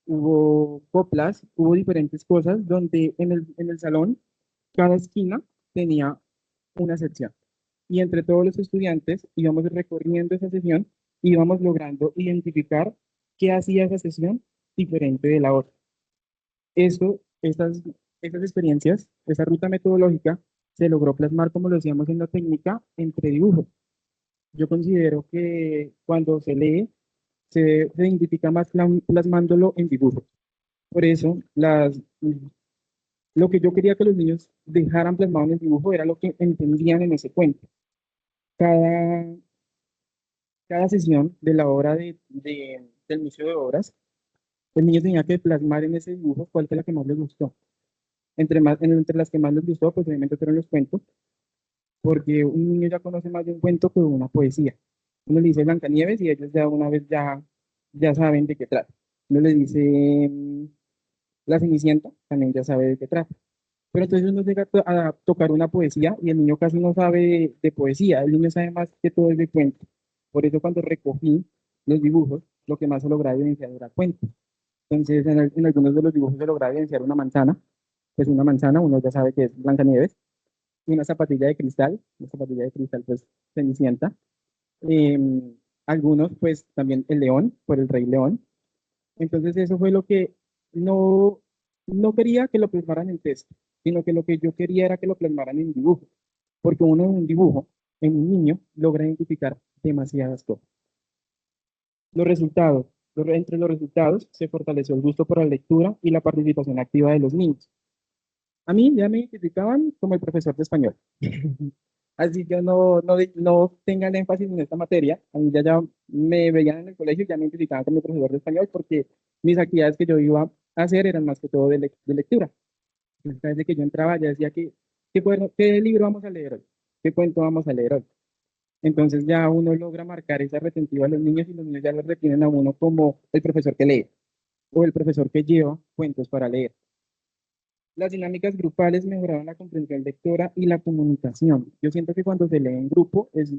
hubo coplas, hubo diferentes cosas donde en el salón cada esquina tenía una sección. Y entre todos los estudiantes íbamos recorriendo esa sesión y íbamos logrando identificar qué hacía esa sesión diferente de la otra. Estas experiencias, esa ruta metodológica, se logró plasmar, como lo decíamos en la técnica, entre dibujos. Yo considero que cuando se lee, se identifica más plasmándolo en dibujos. Por eso, lo que yo quería que los niños dejaran plasmado en el dibujo era lo que entendían en ese cuento. Cada, cada sesión de la obra del Museo de Obras, el niño tenía que plasmar en ese dibujo cuál fue la que más les gustó. Entre las que más les gustó, pues obviamente fueron los cuentos, porque un niño ya conoce más de un cuento que de una poesía. Uno le dice Blancanieves y ellos ya una vez ya saben de qué trata. Uno le dice La Cenicienta, también ya sabe de qué trata. Pero entonces uno llega a tocar una poesía y el niño casi no sabe de poesía, el niño sabe más que todo es de cuento. Por eso cuando recogí los dibujos, lo que más se lograba evidenciar era cuento. Entonces en algunos de los dibujos se lograba evidenciar una manzana, pues una manzana, uno ya sabe que es Blancanieves, y una zapatilla de cristal pues Cenicienta. Algunos pues también el león, por el Rey León. Entonces eso fue lo que no, no quería que lo plasmaran en texto, sino que lo que yo quería era que lo plasmaran en dibujo, porque uno en un dibujo, en un niño, logra identificar demasiadas cosas. Los resultados. Entre los resultados se fortaleció el gusto por la lectura y la participación activa de los niños. A mí ya me identificaban como el profesor de español. Así que no tengan énfasis en esta materia. A mí ya me veían en el colegio y ya me identificaban como el profesor de español porque mis actividades que yo iba a hacer eran más que todo de lectura. Entonces, desde que yo entraba ya decía ¿qué libro vamos a leer hoy? ¿Qué cuento vamos a leer hoy? Entonces ya uno logra marcar esa retentiva a los niños y los niños ya lo retienen a uno como el profesor que lee o el profesor que lleva cuentos para leer. Las dinámicas grupales mejoraron la comprensión lectora y la comunicación. Yo siento que cuando se lee en grupo es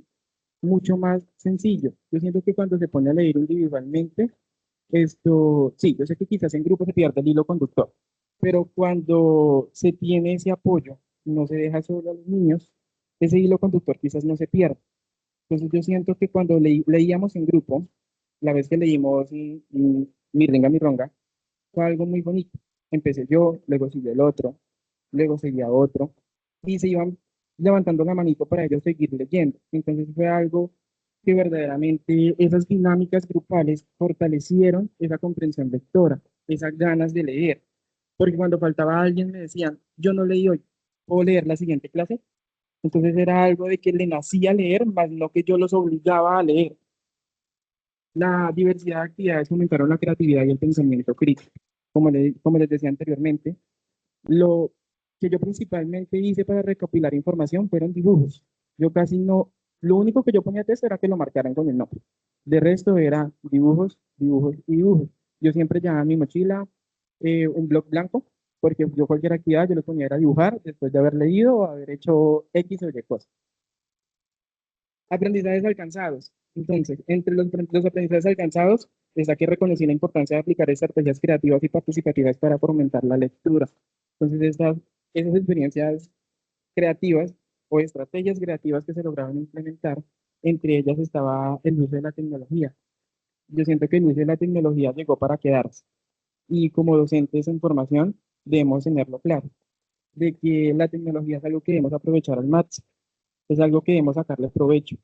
mucho más sencillo. Yo siento que cuando se pone a leer individualmente, sí, yo sé que quizás en grupo se pierde el hilo conductor, pero cuando se tiene ese apoyo, no se deja solo a los niños, ese hilo conductor quizás no se pierde. Entonces yo siento que cuando leíamos en grupo, la vez que leímos Mirringa Mirronga, fue algo muy bonito. Empecé yo, luego siguió el otro, luego seguía otro, y se iban levantando la manito para ellos seguir leyendo. Entonces fue algo que verdaderamente esas dinámicas grupales fortalecieron esa comprensión lectora, esas ganas de leer. Porque cuando faltaba alguien me decían, yo no leí hoy, ¿puedo leer la siguiente clase? Entonces era algo de que le nacía leer, más no que yo los obligaba a leer. La diversidad de actividades fomentaron la creatividad y el pensamiento crítico. Como les decía anteriormente, lo que yo principalmente hice para recopilar información fueron dibujos. Yo casi no, lo único que yo ponía texto era que lo marcaran con el nombre. De resto era dibujos, dibujos y dibujos. Yo siempre llevaba en mi mochila un bloc blanco, porque yo cualquier actividad yo lo ponía a dibujar después de haber leído o haber hecho X o Y cosas. Aprendizajes alcanzados. Entonces, entre los aprendizajes alcanzados, está que reconocí la importancia de aplicar estrategias creativas y participativas para fomentar la lectura. Entonces, esas experiencias creativas o estrategias creativas que se lograron implementar, entre ellas estaba el uso de la tecnología. Yo siento que el uso de la tecnología llegó para quedarse. Y como docentes en formación, debemos tenerlo claro, de que la tecnología es algo que debemos aprovechar al máximo, es algo que debemos sacarle provecho.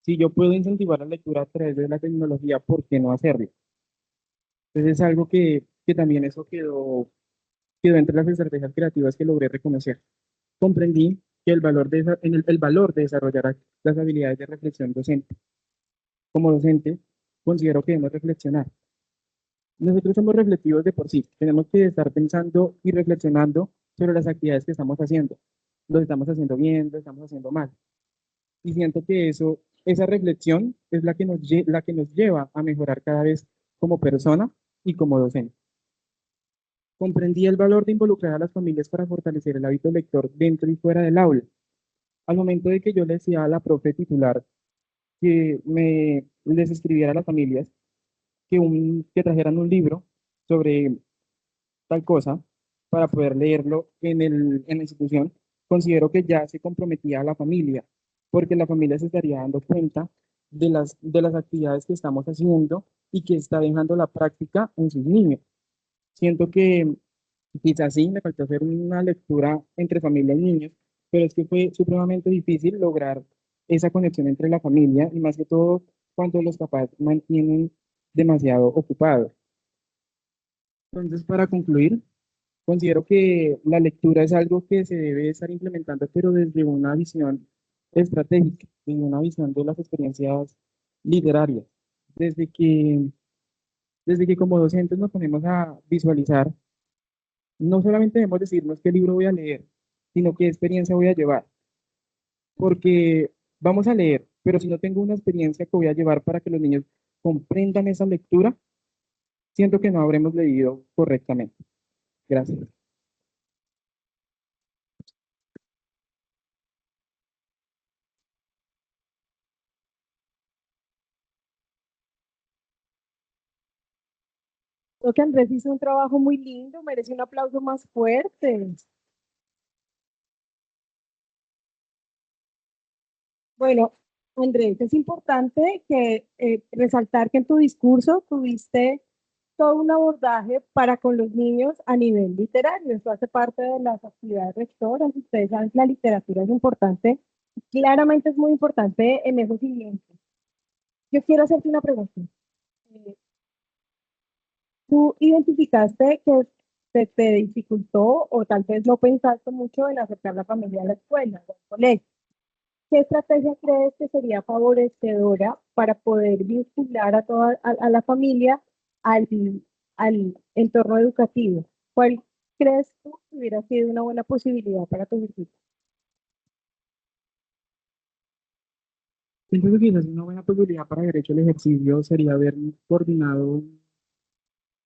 Si yo puedo incentivar la lectura a través de la tecnología, ¿por qué no hacerlo? Entonces es algo que también eso quedó entre las estrategias creativas que logré reconocer. Comprendí que el valor de desarrollar las habilidades de reflexión docente. Como docente, considero que debemos reflexionar. Nosotros somos reflexivos de por sí. Tenemos que estar pensando y reflexionando sobre las actividades que estamos haciendo. Lo estamos haciendo bien, lo estamos haciendo mal. Y siento que esa reflexión es la que nos lleva a mejorar cada vez como persona y como docente. Comprendí el valor de involucrar a las familias para fortalecer el hábito lector dentro y fuera del aula. Al momento de que yo le decía a la profe titular que les escribiera a las familias que trajeran un libro sobre tal cosa para poder leerlo en la institución, considero que ya se comprometía a la familia, porque la familia se estaría dando cuenta de las actividades que estamos haciendo y que está dejando la práctica en sus niños. Siento que quizás sí, me faltó hacer una lectura entre familia y niños, pero es que fue supremamente difícil lograr esa conexión entre la familia y más que todo cuando los papás mantienen demasiado ocupados. Entonces, para concluir, considero que la lectura es algo que se debe estar implementando, pero desde una visión estratégica, desde una visión de las experiencias literarias, desde que, desde que como docentes nos ponemos a visualizar, no solamente debemos decirnos qué libro voy a leer, sino qué experiencia voy a llevar, porque vamos a leer, pero si no tengo una experiencia que voy a llevar para que los niños comprendan esa lectura, siento que no habremos leído correctamente. Gracias. Creo que Andrés hizo un trabajo muy lindo, merece un aplauso más fuerte. Bueno, Andrés, es importante que resaltar que en tu discurso tuviste todo un abordaje para con los niños a nivel literario. Eso hace parte de las actividades rectoras. Ustedes saben que la literatura es importante. Claramente es muy importante en esos siguientes. Yo quiero hacerte una pregunta. ¿Tú identificaste que te dificultó o tal vez no pensaste mucho en acercar la familia a la escuela o al colegio? ¿Qué estrategia crees que sería favorecedora para poder vincular a la familia al, al entorno educativo? ¿Cuál crees tú que hubiera sido una buena posibilidad para tu hijito? Siento que quizás una buena posibilidad para haber hecho el ejercicio sería haber coordinado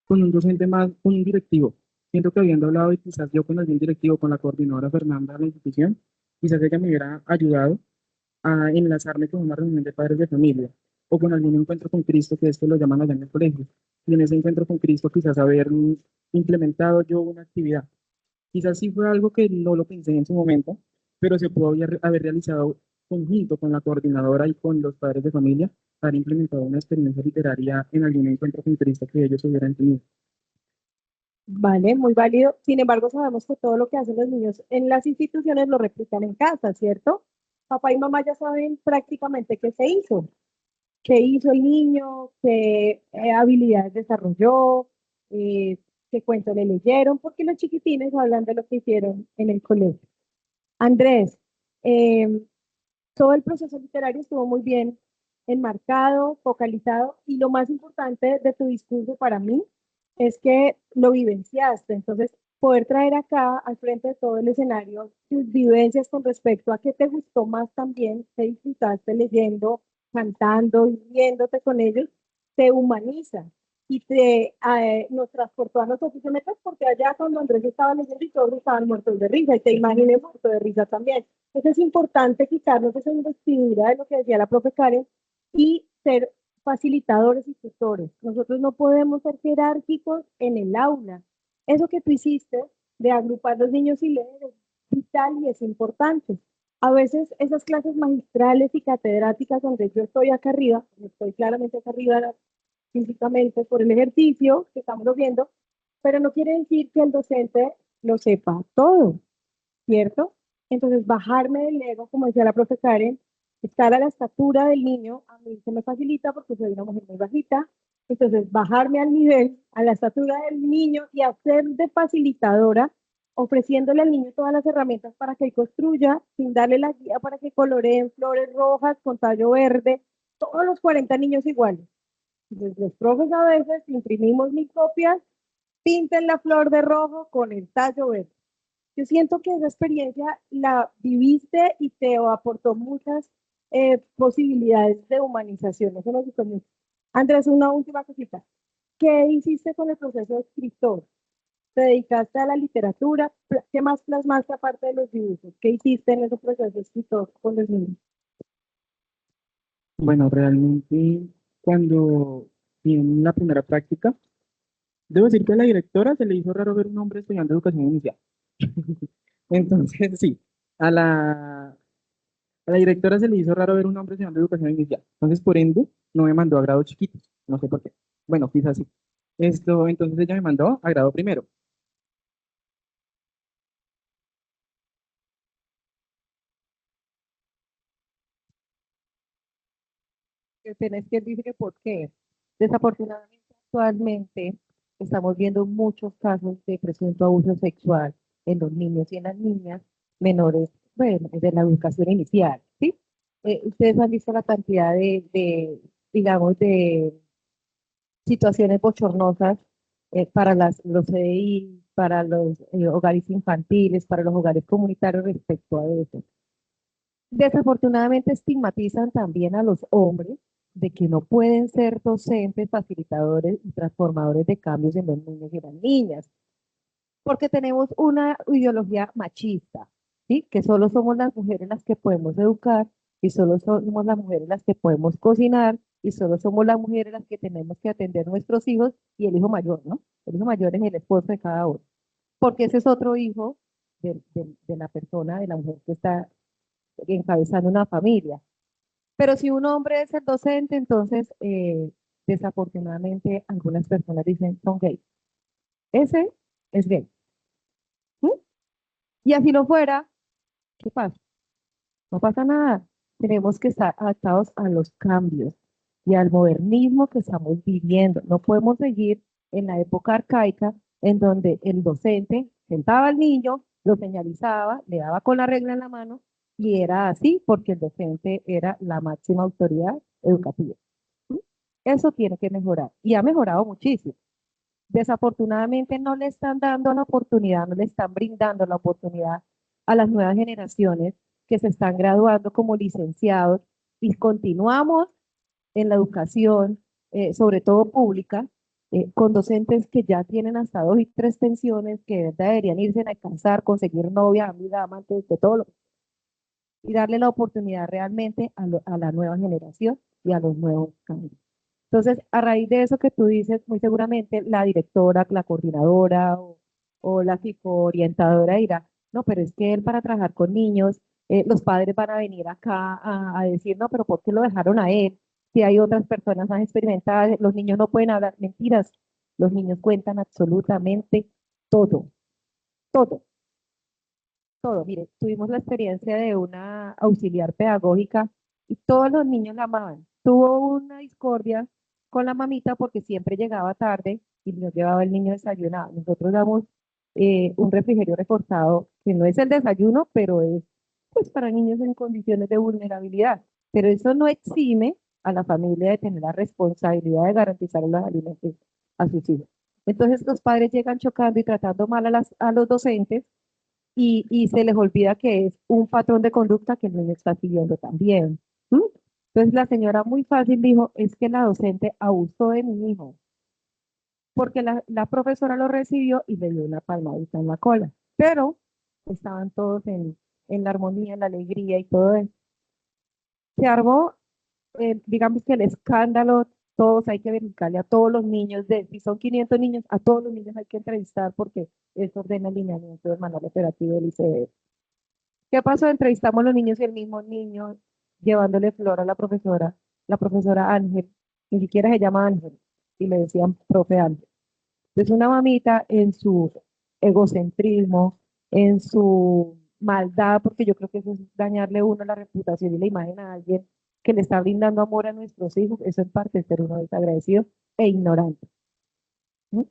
con un docente más, con un directivo. Siento que habiendo hablado y quizás yo con algún directivo, con la coordinadora Fernanda de la institución, quizás ella me hubiera ayudado a enlazarme con una reunión de padres de familia o con algún encuentro con Cristo, que es que lo llaman allá en el colegio. Y en ese encuentro con Cristo quizás haber implementado yo una actividad. Quizás sí fue algo que no lo pensé en su momento, pero se pudo haber realizado conjunto con la coordinadora y con los padres de familia, haber implementado una experiencia literaria en algún encuentro con Cristo que ellos hubieran tenido. Vale, muy válido. Sin embargo, sabemos que todo lo que hacen los niños en las instituciones lo replican en casa, ¿cierto? Papá y mamá ya saben prácticamente qué hizo el niño, qué habilidades desarrolló, qué cuento le leyeron, porque los chiquitines hablan de lo que hicieron en el colegio. Andrés, eh, todo el proceso literario estuvo muy bien enmarcado, focalizado, y lo más importante de tu discurso para mí es que lo vivenciaste. Entonces, poder traer acá al frente de todo el escenario tus vivencias con respecto a qué te gustó más también, qué disfrutaste leyendo, cantando y viéndote con ellos, te humaniza y nos transportó a nosotros. Yo me transporté allá cuando Andrés estaba leyendo y todos estaban muertos de risa, y te imaginé muerto de risa también. Entonces es importante quitarnos esa investidura de lo que decía la profe Karen y ser facilitadores y tutores. Nosotros no podemos ser jerárquicos en el aula. Eso que tú hiciste de agrupar los niños y leer es vital y es importante. A veces esas clases magistrales y catedráticas donde yo estoy acá arriba, estoy claramente acá arriba físicamente por el ejercicio que estamos viendo, pero no quiere decir que el docente lo sepa todo, ¿cierto? Entonces, bajarme del ego, como decía la profe Karen, estar a la estatura del niño, a mí se me facilita porque soy una mujer muy bajita. Entonces, bajarme al nivel, a la estatura del niño y hacer de facilitadora, ofreciéndole al niño todas las herramientas para que él construya, sin darle la guía para que coloreen flores rojas con tallo verde, todos los 40 niños iguales. Entonces, los profes a veces imprimimos mis copias, pinten la flor de rojo con el tallo verde. Yo siento que esa experiencia la viviste y te aportó muchas posibilidades de humanización. Eso me gustó mucho. Andrés, una última cosita. ¿Qué hiciste con el proceso de escritor? ¿Te dedicaste a la literatura? ¿Qué más plasmaste aparte de los dibujos? ¿Qué hiciste en ese proceso de escritor con los niños? Bueno, realmente cuando vi en la primera práctica, debo decir que a la directora se le hizo raro ver un hombre estudiando educación inicial. Entonces, sí, a la directora se le hizo raro ver un hombre estudiando educación inicial. Entonces, por ende, no me mandó a grado chiquitos. No sé por qué. Bueno, quizás sí. Entonces ella me mandó a grado primero. Que tenés que decir que por qué. Desafortunadamente, actualmente estamos viendo muchos casos de presunto abuso sexual en los niños y en las niñas menores, bueno, de la educación inicial, ¿sí? Ustedes han visto la cantidad digamos, de situaciones bochornosas para los CDI, para los hogares infantiles, para los hogares comunitarios respecto a eso. Desafortunadamente estigmatizan también a los hombres de que no pueden ser docentes, facilitadores y transformadores de cambios en los niños y las niñas, porque tenemos una ideología machista, ¿sí? Que solo somos las mujeres las que podemos educar y solo somos las mujeres las que podemos cocinar y solo somos las mujeres las que tenemos que atender a nuestros hijos y el hijo mayor, ¿no? El hijo mayor es el esposo de cada uno, porque ese es otro hijo de la persona, de la mujer que está encabezando una familia. Pero si un hombre es el docente, entonces desafortunadamente algunas personas dicen son gay. Ese es gay. ¿Mm? Y así no fuera, ¿qué pasa? No pasa nada. Tenemos que estar adaptados a los cambios. y al modernismo que estamos viviendo. No podemos seguir en la época arcaica en donde el docente sentaba al niño, lo señalizaba, le daba con la regla en la mano y era así porque el docente era la máxima autoridad educativa. ¿Sí? Eso tiene que mejorar y ha mejorado muchísimo. Desafortunadamente no le están dando la oportunidad, no le están brindando la oportunidad a las nuevas generaciones que se están graduando como licenciados y continuamos en la educación, sobre todo pública, con docentes que ya tienen hasta 2 y 3 pensiones, que de verdad deberían irse a casar, conseguir novia, amiga, amante, de todo lo y darle la oportunidad realmente a la nueva generación y a los nuevos cambios. Entonces, a raíz de eso que tú dices, muy seguramente la directora, la coordinadora o la psicoorientadora dirá, no, pero es que él para trabajar con niños, los padres van a venir acá a decir, no, pero ¿por qué lo dejaron a él? Si hay otras personas más experimentadas, los niños no pueden hablar mentiras, los niños cuentan absolutamente todo, todo, todo. Mire, tuvimos la experiencia de una auxiliar pedagógica y todos los niños la amaban. Tuvo una discordia con la mamita porque siempre llegaba tarde y nos llevaba el niño desayunado. Nosotros damos un refrigerio reforzado, que no es el desayuno, pero es pues para niños en condiciones de vulnerabilidad. Pero eso no exime a la familia de tener la responsabilidad de garantizar los alimentos a sus hijos. Entonces los padres llegan chocando y tratando mal a los docentes y se les olvida que es un patrón de conducta que el niño está siguiendo también. ¿Mm? Entonces la señora muy fácil dijo, es que la docente abusó de mi hijo, porque la profesora lo recibió y le dio una palmadita en la cola, pero estaban todos en la armonía, en la alegría y todo eso. Se armó, digamos que el escándalo, todos hay que verificarle a todos los niños, si son 500 niños, a todos los niños hay que entrevistar porque eso ordena el lineamiento del manual operativo del ICD. ¿Qué pasó? Entrevistamos a los niños y el mismo niño llevándole flor a la profesora Ángel, ni siquiera se llama Ángel, y le decían profe Ángel. Entonces una mamita en su egocentrismo, en su maldad, porque yo creo que eso es dañarle uno la reputación y la imagen a alguien que le está brindando amor a nuestros hijos, eso es parte de ser uno desagradecido e ignorante. ¿Sí?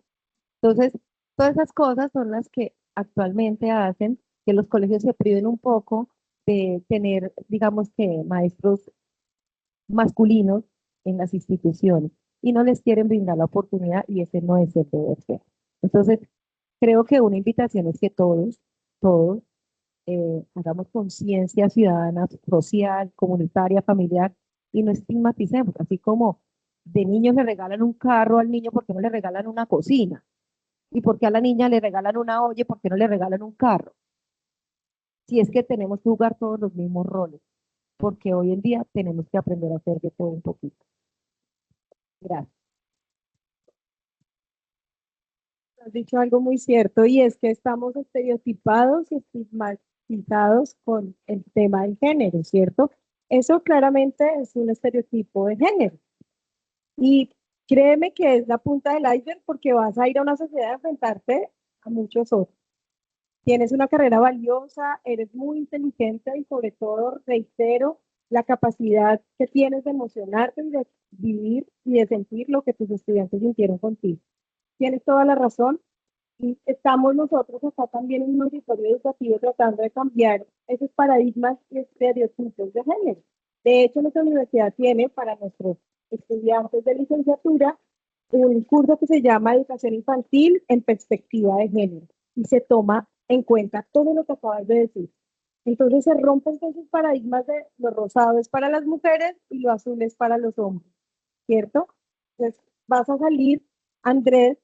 Entonces, todas esas cosas son las que actualmente hacen que los colegios se priven un poco de tener, digamos que, maestros masculinos en las instituciones y no les quieren brindar la oportunidad y ese no es el deber ser. Entonces, creo que una invitación es que todos hagamos conciencia ciudadana, social, comunitaria, familiar y no estigmaticemos, así como de niños le regalan un carro al niño, ¿por qué no le regalan una cocina? ¿Y por qué a la niña le regalan una olla? ¿Por qué no le regalan un carro? Si es que tenemos que jugar todos los mismos roles, porque hoy en día tenemos que aprender a hacer de todo un poquito. Gracias. Has dicho algo muy cierto y es que estamos estereotipados y estigmatizados con el tema del género, ¿cierto? Eso claramente es un estereotipo de género. Y créeme que es la punta del iceberg porque vas a ir a una sociedad a enfrentarte a muchos otros. Tienes una carrera valiosa, eres muy inteligente y sobre todo, reitero, la capacidad que tienes de emocionarte y de vivir y de sentir lo que tus estudiantes sintieron contigo. Tienes toda la razón y estamos nosotros acá también en un auditorio educativo tratando de cambiar esos paradigmas y estereotipos de género. De hecho, nuestra universidad tiene para nuestros estudiantes de licenciatura un curso que se llama Educación Infantil en Perspectiva de Género y se toma en cuenta todo lo que acabas de decir. Entonces se rompen esos paradigmas de lo rosado es para las mujeres y lo azul es para los hombres, ¿cierto? Entonces vas a salir, Andrés,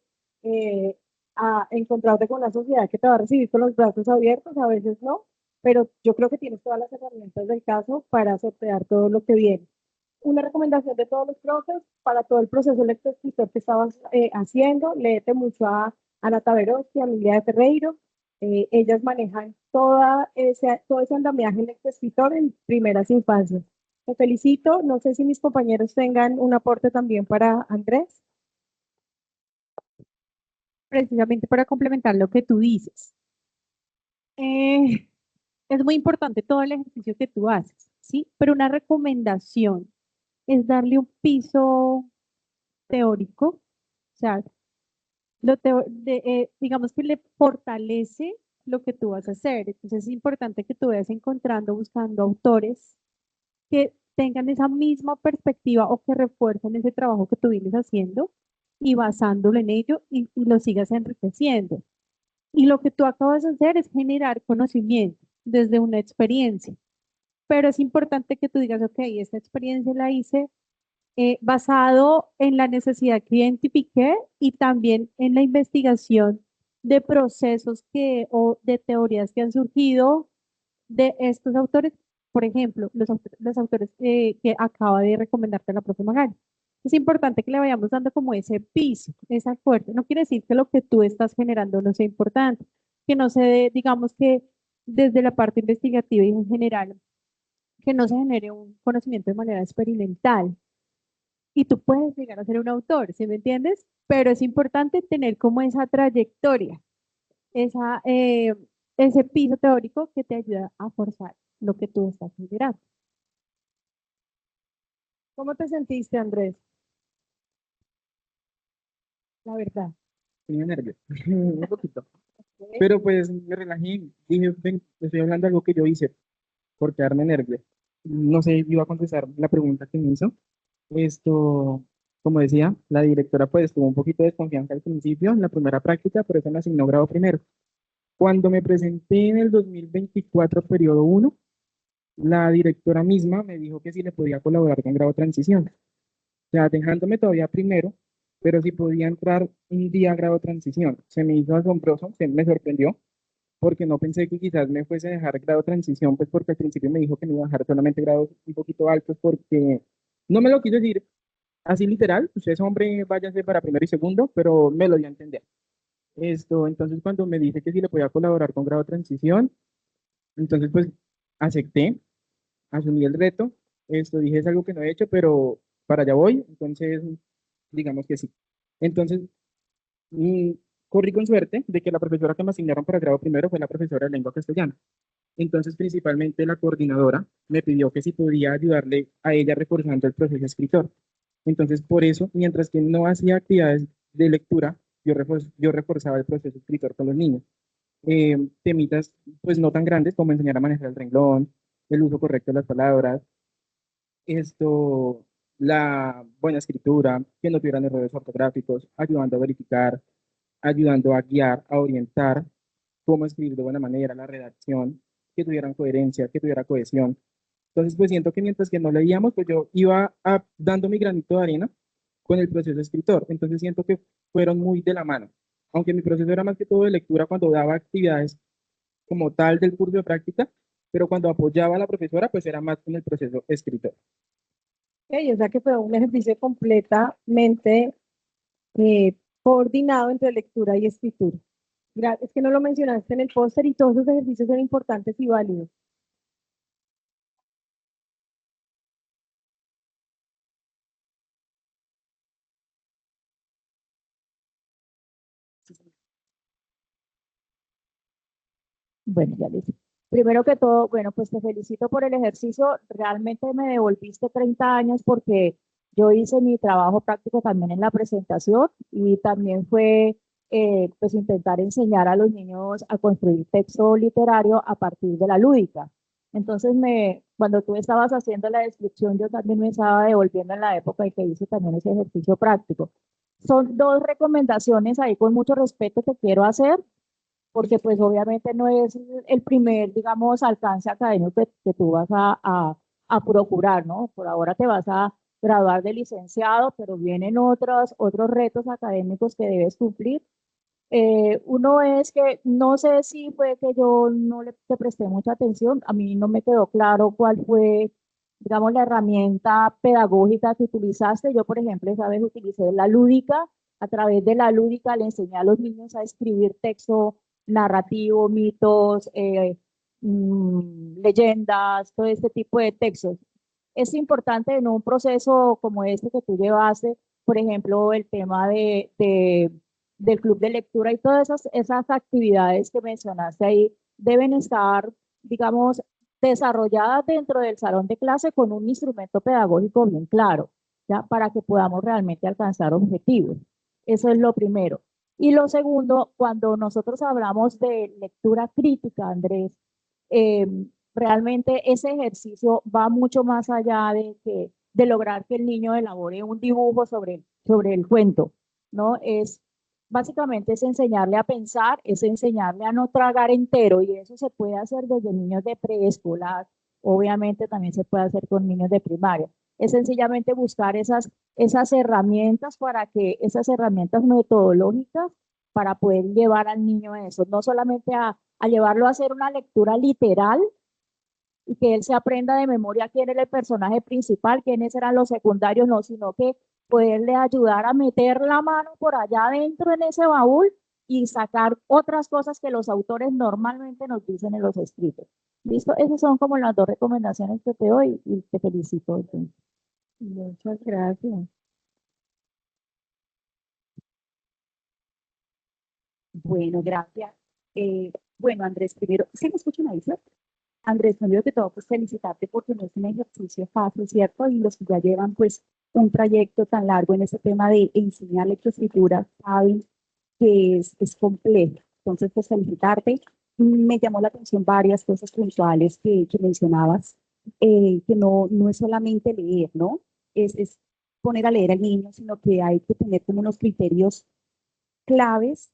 a encontrarte con una sociedad que te va a recibir con los brazos abiertos, a veces no, pero yo creo que tienes todas las herramientas del caso para sortear todo lo que viene. Una recomendación de todos los profes para todo el proceso lectoescritor que estabas haciendo, léete mucho a Ana Taveroski, a Emilia de Ferreiro, ellas manejan todo ese andamiaje lectoescritor en primeras infancias. Te felicito, no sé si mis compañeros tengan un aporte también para Andrés. Precisamente para complementar lo que tú dices. Es muy importante todo el ejercicio que tú haces, ¿sí? Pero una recomendación es darle un piso teórico, o sea, digamos que le fortalece lo que tú vas a hacer. Entonces es importante que tú vayas encontrando, buscando autores que tengan esa misma perspectiva o que refuercen ese trabajo que tú vienes haciendo y basándolo en ello y lo sigas enriqueciendo. Y lo que tú acabas de hacer es generar conocimiento desde una experiencia. Pero es importante que tú digas, ok, esta experiencia la hice basado en la necesidad que identifiqué y también en la investigación de procesos o de teorías que han surgido de estos autores, por ejemplo, los autores que acaba de recomendarte la profe Magali. Es importante que le vayamos dando como ese piso, esa fuerza. No quiere decir que lo que tú estás generando no sea importante, que no se dé, digamos que desde la parte investigativa y en general, que no se genere un conocimiento de manera experimental. Y tú puedes llegar a ser un autor, ¿sí me entiendes? Pero es importante tener como esa trayectoria, esa, ese piso teórico que te ayuda a forzar lo que tú estás generando. ¿Cómo te sentiste, Andrés? La verdad. Tenía nervios, un poquito. Pero pues me relajé, dije, ven, estoy hablando de algo que yo hice por quedarme nervioso. No sé, iba a contestar la pregunta que me hizo. Esto, como decía, la directora pues tuvo un poquito de desconfianza al principio, en la primera práctica, por eso me asignó grado primero. Cuando me presenté en el 2024, periodo 1, la directora misma me dijo que si le podía colaborar con grado transición. O sea, dejándome todavía primero, pero si podía entrar un día a grado transición. Se me hizo asombroso, me sorprendió, porque no pensé que quizás me fuese a dejar grado transición, pues porque al principio me dijo que me iba a dejar solamente grados un poquito altos, porque no me lo quiso decir así literal, usted es hombre, váyase para primero y segundo, pero me lo dio a entender. Entonces cuando me dice que si le podía colaborar con grado transición, entonces pues acepté, asumí el reto, dije es algo que no he hecho, pero para allá voy, entonces digamos que sí. Entonces, mm, corrí con suerte de que la profesora que me asignaron para grado primero fue la profesora de lengua castellana. Entonces, principalmente la coordinadora me pidió que si podía ayudarle a ella reforzando el proceso escritor. Entonces, por eso, mientras que no hacía actividades de lectura, yo reforzaba el proceso escritor con los niños. Temitas, pues no tan grandes como enseñar a manejar el renglón, el uso correcto de las palabras, esto, la buena escritura, que no tuvieran errores ortográficos, ayudando a verificar, ayudando a guiar, a orientar cómo escribir de buena manera, la redacción, que tuvieran coherencia, que tuviera cohesión. Entonces, pues siento que mientras que no leíamos, pues yo iba dando mi granito de arena con el proceso de escritor. Entonces siento que fueron muy de la mano. Aunque mi proceso era más que todo de lectura cuando daba actividades como tal del curso de práctica, pero cuando apoyaba a la profesora, pues era más en el proceso escritor. Ok, o sea que fue un ejercicio completamente coordinado entre lectura y escritura. Es que no lo mencionaste en el póster y todos esos ejercicios son importantes y válidos. Bueno, ya les. Primero que todo, bueno, pues te felicito por el ejercicio. Realmente me devolviste 30 años porque yo hice mi trabajo práctico también en la presentación y también fue pues intentar enseñar a los niños a construir texto literario a partir de la lúdica. Entonces, cuando tú estabas haciendo la descripción, yo también me estaba devolviendo en la época en que hice también ese ejercicio práctico. Son dos recomendaciones ahí con mucho respeto que quiero hacer porque pues obviamente no es el primer, digamos, alcance académico que tú vas a procurar, ¿no? Por ahora te vas a graduar de licenciado, pero vienen otros retos académicos que debes cumplir. Uno es que no sé si fue que yo no le te presté mucha atención, a mí no me quedó claro cuál fue, digamos, la herramienta pedagógica que utilizaste. Yo, por ejemplo, esa vez utilicé la lúdica. A través de la lúdica le enseñé a los niños a escribir texto narrativo, mitos, leyendas, todo este tipo de textos. Es importante en un proceso como este que tú llevaste, por ejemplo, el tema del club de lectura y todas esas actividades que mencionaste ahí deben estar, digamos, desarrolladas dentro del salón de clase con un instrumento pedagógico bien claro, ¿ya? Para que podamos realmente alcanzar objetivos. Eso es lo primero. Y lo segundo, cuando nosotros hablamos de lectura crítica, Andrés, eh, realmente ese ejercicio va mucho más allá de lograr que el niño elabore un dibujo sobre el cuento, ¿no? Básicamente es enseñarle a pensar, es enseñarle a no tragar entero y eso se puede hacer desde niños de preescolar, obviamente también se puede hacer con niños de primaria. Es sencillamente buscar esas herramientas esas herramientas metodológicas para poder llevar al niño a eso, no solamente a llevarlo a hacer una lectura literal y que él se aprenda de memoria quién era el personaje principal, quiénes eran los secundarios, no, sino que poderle ayudar a meter la mano por allá adentro en ese baúl y sacar otras cosas que los autores normalmente nos dicen en los escritos. ¿Listo? Esas son como las dos recomendaciones que te doy y te felicito. Entonces. Muchas gracias. Bueno, gracias. Bueno, Andrés, primero, ¿sí me escuchan ahí, cierto? Andrés, primero que todo, pues felicitarte porque no es un ejercicio fácil, ¿cierto? Y los que ya llevan, pues, un trayecto tan largo en ese tema de enseñar lectoescritura saben que es complejo. Entonces, pues, felicitarte. Me llamó la atención varias cosas puntuales que mencionabas, que no es solamente leer, ¿no? Es poner a leer al niño, sino que hay que tener como unos criterios claves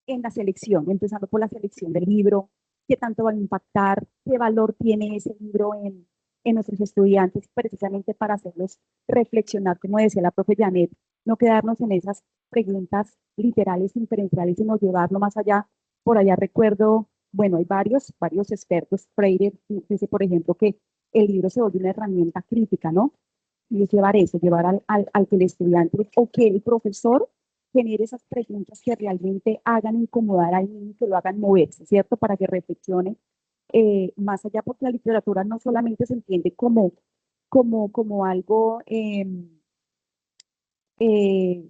en la selección, empezando por la selección del libro, qué tanto va a impactar, qué valor tiene ese libro en nuestros estudiantes, precisamente para hacerlos reflexionar, como decía la profe Janet, no quedarnos en esas preguntas literales, inferenciales, sino llevarlo más allá. Por allá recuerdo, bueno, hay varios expertos, Freire dice, por ejemplo, que el libro se vuelve una herramienta crítica, ¿no? Y es llevar eso, llevar al que el estudiante o que el profesor genere esas preguntas que realmente hagan incomodar al niño, que lo hagan moverse, ¿cierto? Para que reflexione más allá, porque la literatura no solamente se entiende como algo,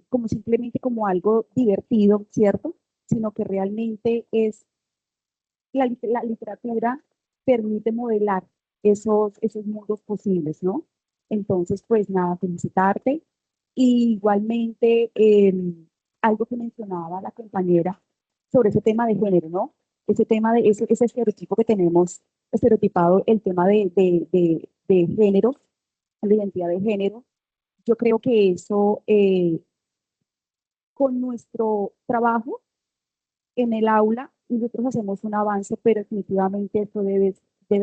como simplemente como algo divertido, ¿cierto? Sino que realmente la literatura permite modelar esos mundos posibles, ¿no? Entonces, pues nada, felicitarte. Y igualmente, algo que mencionaba la compañera sobre ese tema de género, ¿no? Ese tema de ese estereotipo que tenemos, estereotipado, el tema de género, la identidad de género. Yo creo que eso, con nuestro trabajo en el aula, nosotros hacemos un avance, pero definitivamente eso debe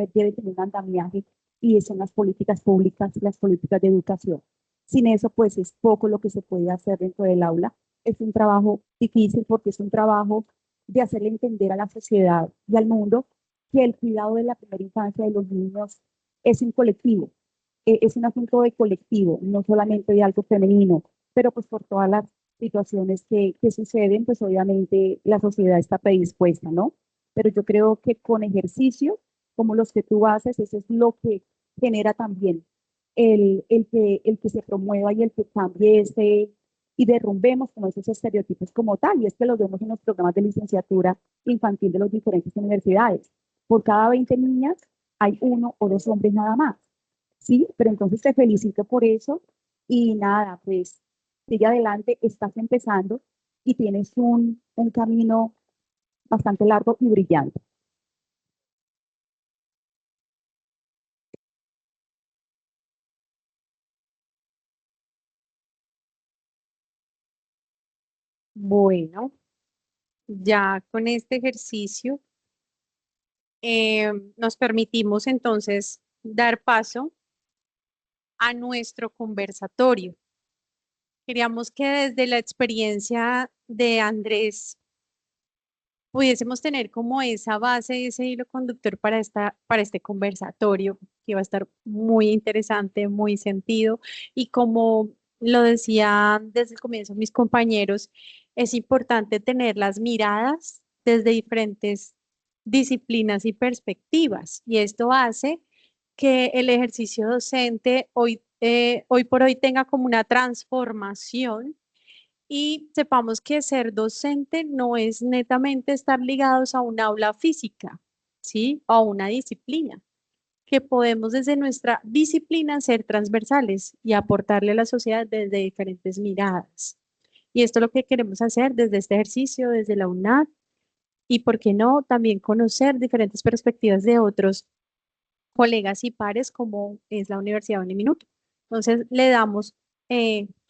tener un andamiaje y son las políticas públicas y las políticas de educación. Sin eso, pues es poco lo que se puede hacer dentro del aula. Es un trabajo difícil porque es un trabajo de hacerle entender a la sociedad y al mundo que el cuidado de la primera infancia de los niños es un colectivo, es un asunto de colectivo, no solamente de algo femenino, pero pues por todas las situaciones que suceden, pues obviamente la sociedad está predispuesta, ¿no? Pero yo creo que con ejercicio, como los que tú haces, eso es lo que genera también el que se promueva y el que cambie y derrumbemos como esos estereotipos como tal, y es que los vemos en los programas de licenciatura infantil de las diferentes universidades. Por cada 20 niñas hay 1 o 2 hombres nada más, ¿sí? Pero entonces te felicito por eso y nada, pues sigue adelante, estás empezando y tienes un camino bastante largo y brillante. Bueno, ya con este ejercicio nos permitimos entonces dar paso a nuestro conversatorio. Queríamos que desde la experiencia de Andrés pudiésemos tener como esa base, ese hilo conductor para este conversatorio, que va a estar muy interesante, muy sentido. Y como lo decía desde el comienzo mis compañeros, es importante tener las miradas desde diferentes disciplinas y perspectivas. Y esto hace que el ejercicio docente hoy por hoy tenga como una transformación y sepamos que ser docente no es netamente estar ligados a un aula física, ¿sí? O a una disciplina, que podemos desde nuestra disciplina ser transversales y aportarle a la sociedad desde diferentes miradas. Y esto es lo que queremos hacer desde este ejercicio, desde la UNAD, y por qué no, también conocer diferentes perspectivas de otros colegas y pares como es la Universidad Uniminuto. Entonces, le damos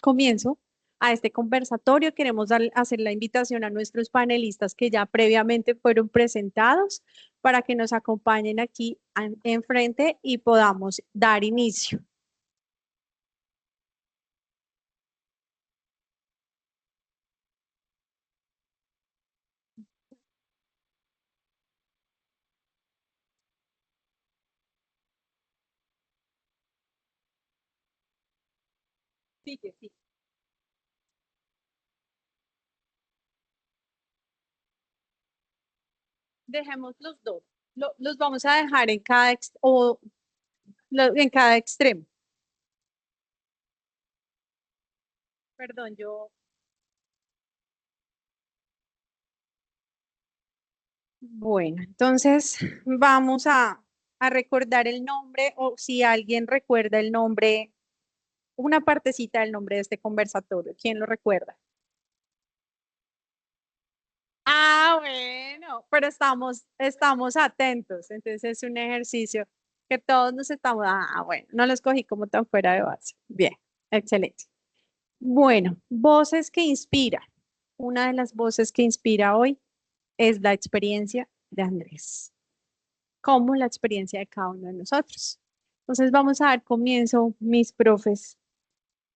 comienzo a este conversatorio. Queremos hacer la invitación a nuestros panelistas que ya previamente fueron presentados para que nos acompañen aquí enfrente y podamos dar inicio. Sí, sí. Dejemos los dos. Los vamos a dejar en cada, en cada extremo. Perdón, yo. Bueno, entonces vamos a recordar el nombre o si alguien recuerda el nombre, una partecita del nombre de este conversatorio. ¿Quién lo recuerda? Ah, bueno, pero estamos atentos. Entonces es un ejercicio que todos nos estamos. Ah, bueno, no lo escogí como tan fuera de base. Bien, excelente. Bueno, voces que inspiran. Una de las voces que inspira hoy es la experiencia de Andrés, como la experiencia de cada uno de nosotros. Entonces vamos a dar comienzo, mis profes.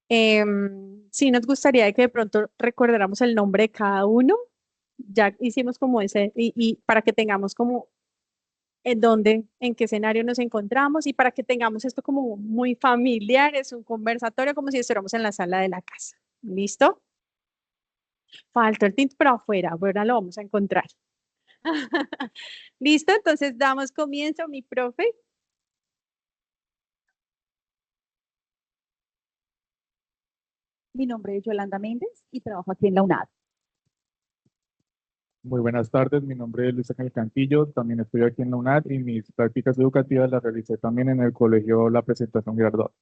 Sí nos gustaría que de pronto recordáramos el nombre de cada uno. Ya hicimos como ese, y para que tengamos como en dónde, en qué escenario nos encontramos y para que tengamos esto como muy familiar, es un conversatorio como si estuviéramos en la sala de la casa. ¿Listo? Falta el tint, pero afuera lo vamos a encontrar. ¿Listo? Entonces damos comienzo, mi profe. Mi nombre es Yolanda Méndez y trabajo aquí en la UNAD. Muy buenas tardes, mi nombre es Luis Ángel Cantillo, también estoy aquí en la UNAD y mis prácticas educativas las realicé también en el colegio La Presentación Girardot.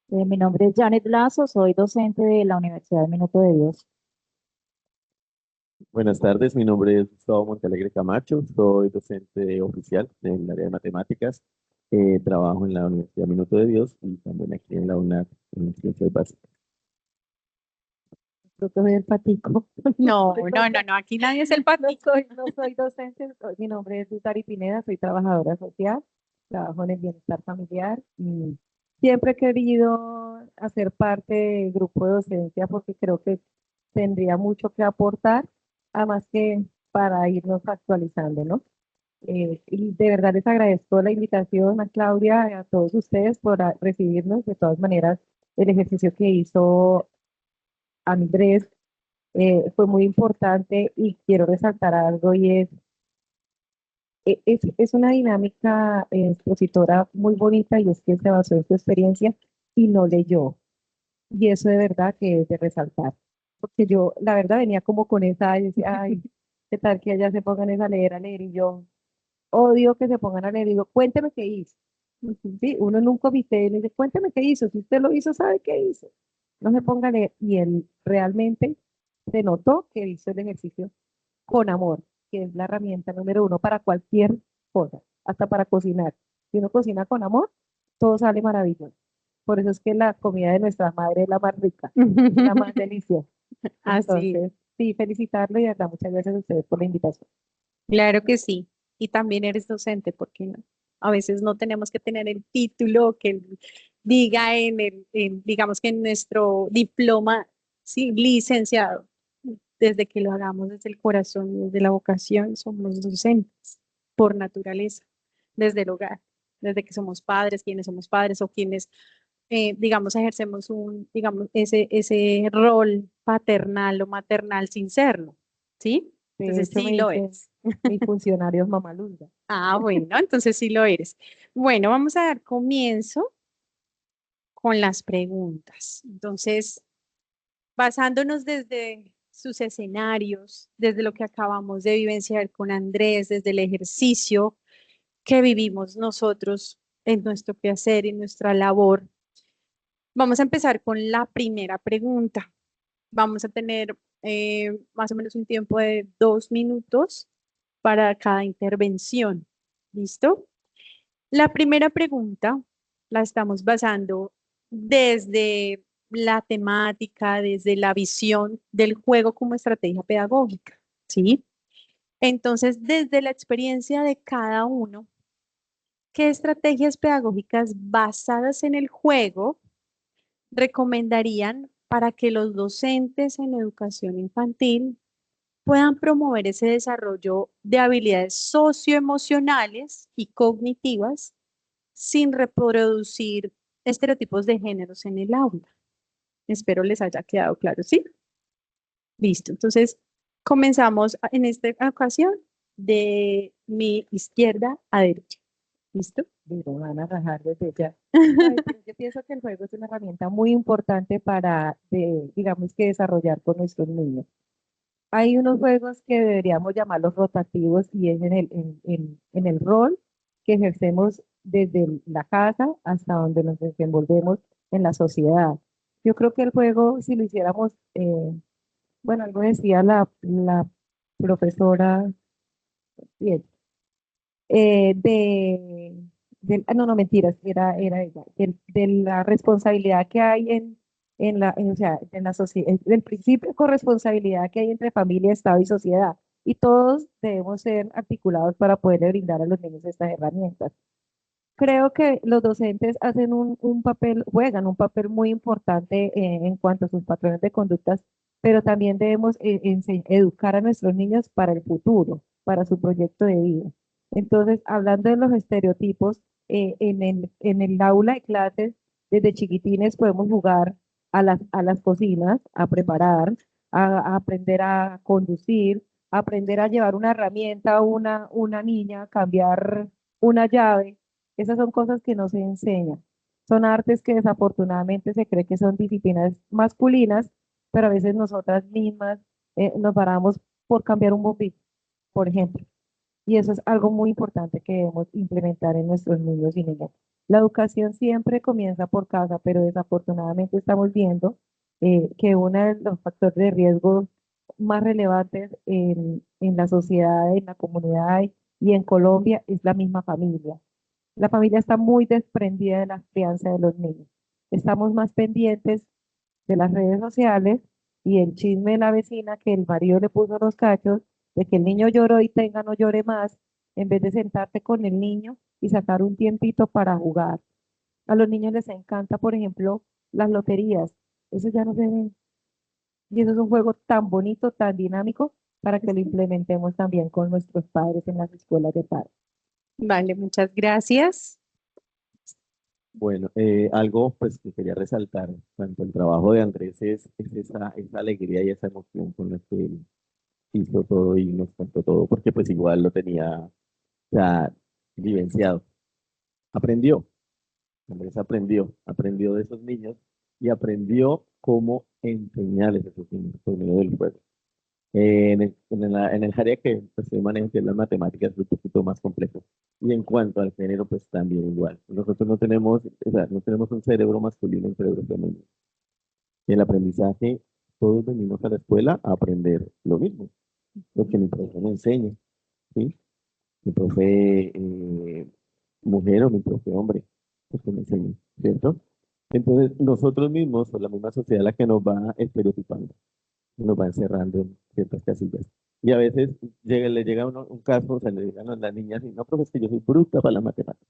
Mi nombre es Janet Lazo, soy docente de la Universidad del Minuto de Dios. Buenas tardes, mi nombre es Gustavo Montalegre Camacho, soy docente oficial en el área de matemáticas, trabajo en la Universidad Minuto de Dios y también aquí en la UNAD en Ciencias Básicas. Yo soy el patico. No, aquí nadie es el patico. No soy docente, mi nombre es Lutari Pineda, soy trabajadora social, trabajo en el bienestar familiar y siempre he querido hacer parte del grupo de docencia porque creo que tendría mucho que aportar, además que para irnos actualizando, ¿no? Y de verdad les agradezco la invitación a Claudia y a todos ustedes por recibirnos. De todas maneras, el ejercicio que hizo Andrés fue muy importante y quiero resaltar algo y es una dinámica expositora muy bonita y es que se basó en su experiencia y no leyó. Y eso de verdad que es de resaltar. Porque yo, la verdad, venía como con esa, y decía, ay, qué tal que ellas se pongan a leer, y yo odio que se pongan a leer, digo, cuénteme qué hizo. Sí, uno en un comité le dice, cuénteme qué hizo, si usted lo hizo, sabe qué hizo. No se ponga a leer. Y él realmente se notó que hizo el ejercicio con amor, que es la herramienta número uno para cualquier cosa, hasta para cocinar. Si uno cocina con amor, todo sale maravilloso. Por eso es que la comida de nuestra madre es la más rica, la más deliciosa. Así, Entonces, sí, felicitarlo y de verdad, muchas gracias a ustedes por la invitación. claro que sí. Y también eres docente, porque no? A veces no tenemos que tener el título que diga digamos que en nuestro diploma, sí, licenciado. Desde que lo hagamos desde el corazón y desde la vocación, somos docentes por naturaleza, desde el hogar, desde que somos padres, quienes somos padres o quienes, digamos, ejercemos digamos, ese rol paternal o maternal sin serlo, ¿sí? De Entonces hecho, sí me lo dicen es. mis funcionarios mamalunga. Ah, bueno, entonces sí lo eres. Bueno, vamos a dar comienzo con las preguntas. Entonces, basándonos desde sus escenarios, desde lo que acabamos de vivenciar con Andrés, desde el ejercicio, que vivimos nosotros en nuestro quehacer, en nuestra labor. Vamos a empezar con la primera pregunta. Vamos a tener más o menos un tiempo de 2 minutos para cada intervención. ¿Listo? La primera pregunta la estamos basando desde la temática, desde la visión del juego como estrategia pedagógica, ¿sí? Entonces, desde la experiencia de cada uno, ¿qué estrategias pedagógicas basadas en el juego recomendarían para que los docentes en educación infantil puedan promover ese desarrollo de habilidades socioemocionales y cognitivas sin reproducir estereotipos de géneros en el aula? Espero les haya quedado claro, ¿sí? Listo. Entonces, comenzamos en esta ocasión de mi izquierda a derecha. ¿Listo? Pero van a rajar desde ya. Ay, pero yo pienso que el juego es una herramienta muy importante para, digamos que desarrollar con nuestros niños. Hay unos juegos que deberíamos llamarlos rotativos y es en el rol que ejercemos desde la casa hasta donde nos desenvolvemos en la sociedad. Yo creo que el juego, si lo hiciéramos, bueno, algo decía la profesora, bien, no, no, mentiras, era ella, de la responsabilidad que hay o sea, en la sociedad, del principio de corresponsabilidad que hay entre familia, Estado y sociedad. Y todos debemos ser articulados para poder brindar a los niños estas herramientas. Creo que los docentes hacen un papel, juegan un papel muy importante en cuanto a sus patrones de conductas, pero también debemos educar a nuestros niños para el futuro, para su proyecto de vida. Entonces, hablando de los estereotipos, en el aula de clases, desde chiquitines podemos jugar a las cocinas, a preparar, a aprender a conducir, a aprender a llevar una herramienta a una niña, a cambiar una llave. Esas son cosas que no se enseñan. Son artes que desafortunadamente se cree que son disciplinas masculinas, pero a veces nosotras mismas nos paramos por cambiar un bombillo, por ejemplo. Y eso es algo muy importante que debemos implementar en nuestros niños y niñas. La educación siempre comienza por casa, pero desafortunadamente estamos viendo que uno de los factores de riesgo más relevantes en la sociedad, en la comunidad y en Colombia es la misma familia. La familia está muy desprendida de la crianza de los niños. Estamos más pendientes de las redes sociales y el chisme de la vecina que el marido le puso los cachos, de que el niño lloró y tenga no llore más, en vez de sentarte con el niño y sacar un tiempito para jugar. A los niños les encanta, por ejemplo, las loterías. Eso ya no se ve. Y eso es un juego tan bonito, tan dinámico, para que lo implementemos también con nuestros padres en las escuelas de padres. Vale, muchas gracias. Bueno, algo pues que quería resaltar, tanto el trabajo de Andrés es esa alegría y esa emoción con la que él hizo todo y nos contó todo, porque pues igual lo tenía ya vivenciado. Aprendió, Andrés aprendió de esos niños y aprendió cómo enseñarles a esos niños por medio del juego. En el área que pues, estoy manejando, que es las matemáticas, es un poquito más complejo. Y en cuanto al género, pues también igual. Nosotros no tenemos, o sea, no tenemos un cerebro masculino y un cerebro femenino. Y el aprendizaje, todos venimos a la escuela a aprender lo mismo, lo que mi profe me enseña, ¿sí? Mi profe mujer o mi profe hombre, pues que me enseña, ¿cierto? Entonces, nosotros mismos, o la misma sociedad, la que nos va estereotipando, nos va encerrando en ciertas casillas. Y a veces le llega a uno un caso, o sea, le digan a las niñas, y no, profe, es que yo soy bruta para la matemática.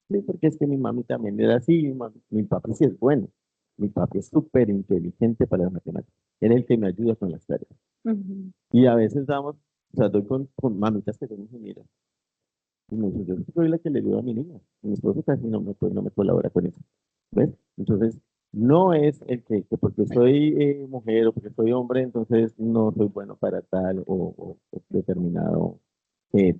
Sí, porque es que mi mami también era así, mi papi sí es bueno. Mi papi es súper inteligente para las matemáticas. Él es el que me ayuda con las tareas. Ujú. Y a veces o sea, doy con mamitas que son ingenieras. Y me dicen, yo soy la que le ayuda a mi niña. Y mi esposo casi no me colabora con eso. ¿Ves? Entonces, no es el que porque soy mujer o porque soy hombre, entonces no soy bueno para tal o determinado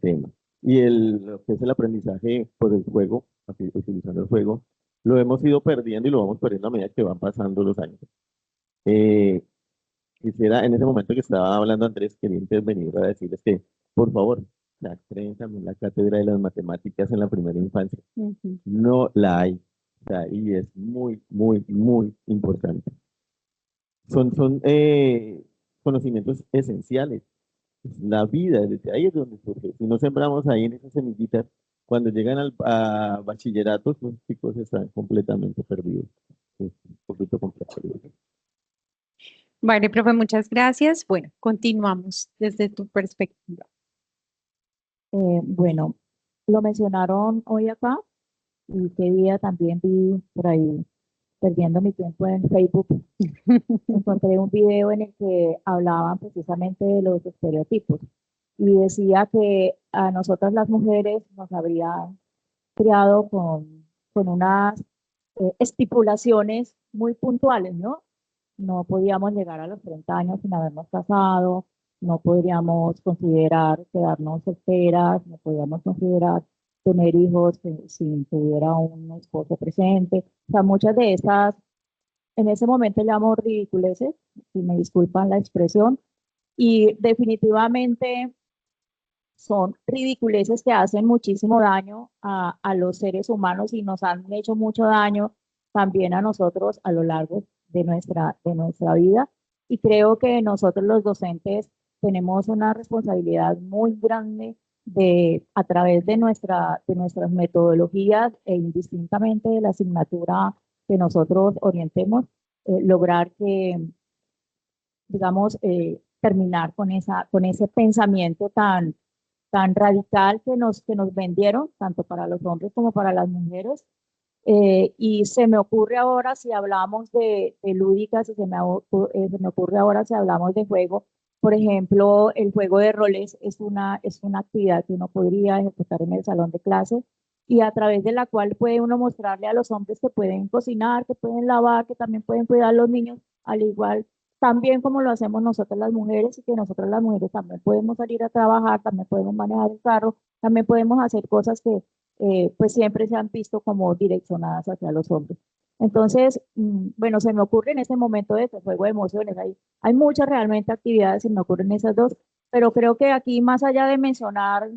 tema. Y lo que es el aprendizaje por el juego, utilizando el juego, lo hemos ido perdiendo y lo vamos perdiendo a medida que van pasando los años. Quisiera, en ese momento que estaba hablando Andrés, quería intervenir para decirles que, por favor, sea, creen también la cátedra de las matemáticas en la primera infancia. Ujú. No la hay. O sea, y es muy, muy, muy importante. Son conocimientos esenciales. Es la vida, desde ahí es donde surge. Si no sembramos ahí en esas semillitas, cuando llegan a bachilleratos, los chicos están completamente perdidos. Es un poquito complejo. Vale, profe, muchas gracias. Bueno, continuamos desde tu perspectiva. Bueno, lo mencionaron hoy acá y qué día también vi por ahí, perdiendo mi tiempo en Facebook, encontré un video en el que hablaban precisamente de los estereotipos y decía que a nosotras las mujeres nos habrían criado con unas estipulaciones muy puntuales, ¿no? No podíamos llegar a los 30 años sin habernos casado, no podríamos considerar quedarnos solteras, no podíamos considerar tener hijos sin que hubiera un esposo presente. O sea, muchas de estas, en ese momento llamo ridiculeces, si me disculpan la expresión, y definitivamente son ridiculeces que hacen muchísimo daño a los seres humanos y nos han hecho mucho daño también a nosotros a lo largo de nuestra vida. Y creo que nosotros los docentes tenemos una responsabilidad muy grande de, a través de nuestras metodologías e indistintamente de la asignatura que nosotros orientemos, lograr que, digamos, terminar con ese pensamiento tan radical que nos vendieron, tanto para los hombres como para las mujeres. Y se me ocurre ahora, si hablamos de lúdicas, y se me ocurre ahora si hablamos de juego, por ejemplo, el juego de roles es una actividad que uno podría ejecutar en el salón de clase y a través de la cual puede uno mostrarle a los hombres que pueden cocinar, que pueden lavar, que también pueden cuidar a los niños, al igual también como lo hacemos nosotras las mujeres y que nosotras las mujeres también podemos salir a trabajar, también podemos manejar el carro, también podemos hacer cosas que pues siempre se han visto como direccionadas hacia los hombres. Entonces, bueno, se me ocurre en este momento de este juego de emociones, hay muchas realmente actividades, se me ocurren esas dos, pero creo que aquí más allá de mencionar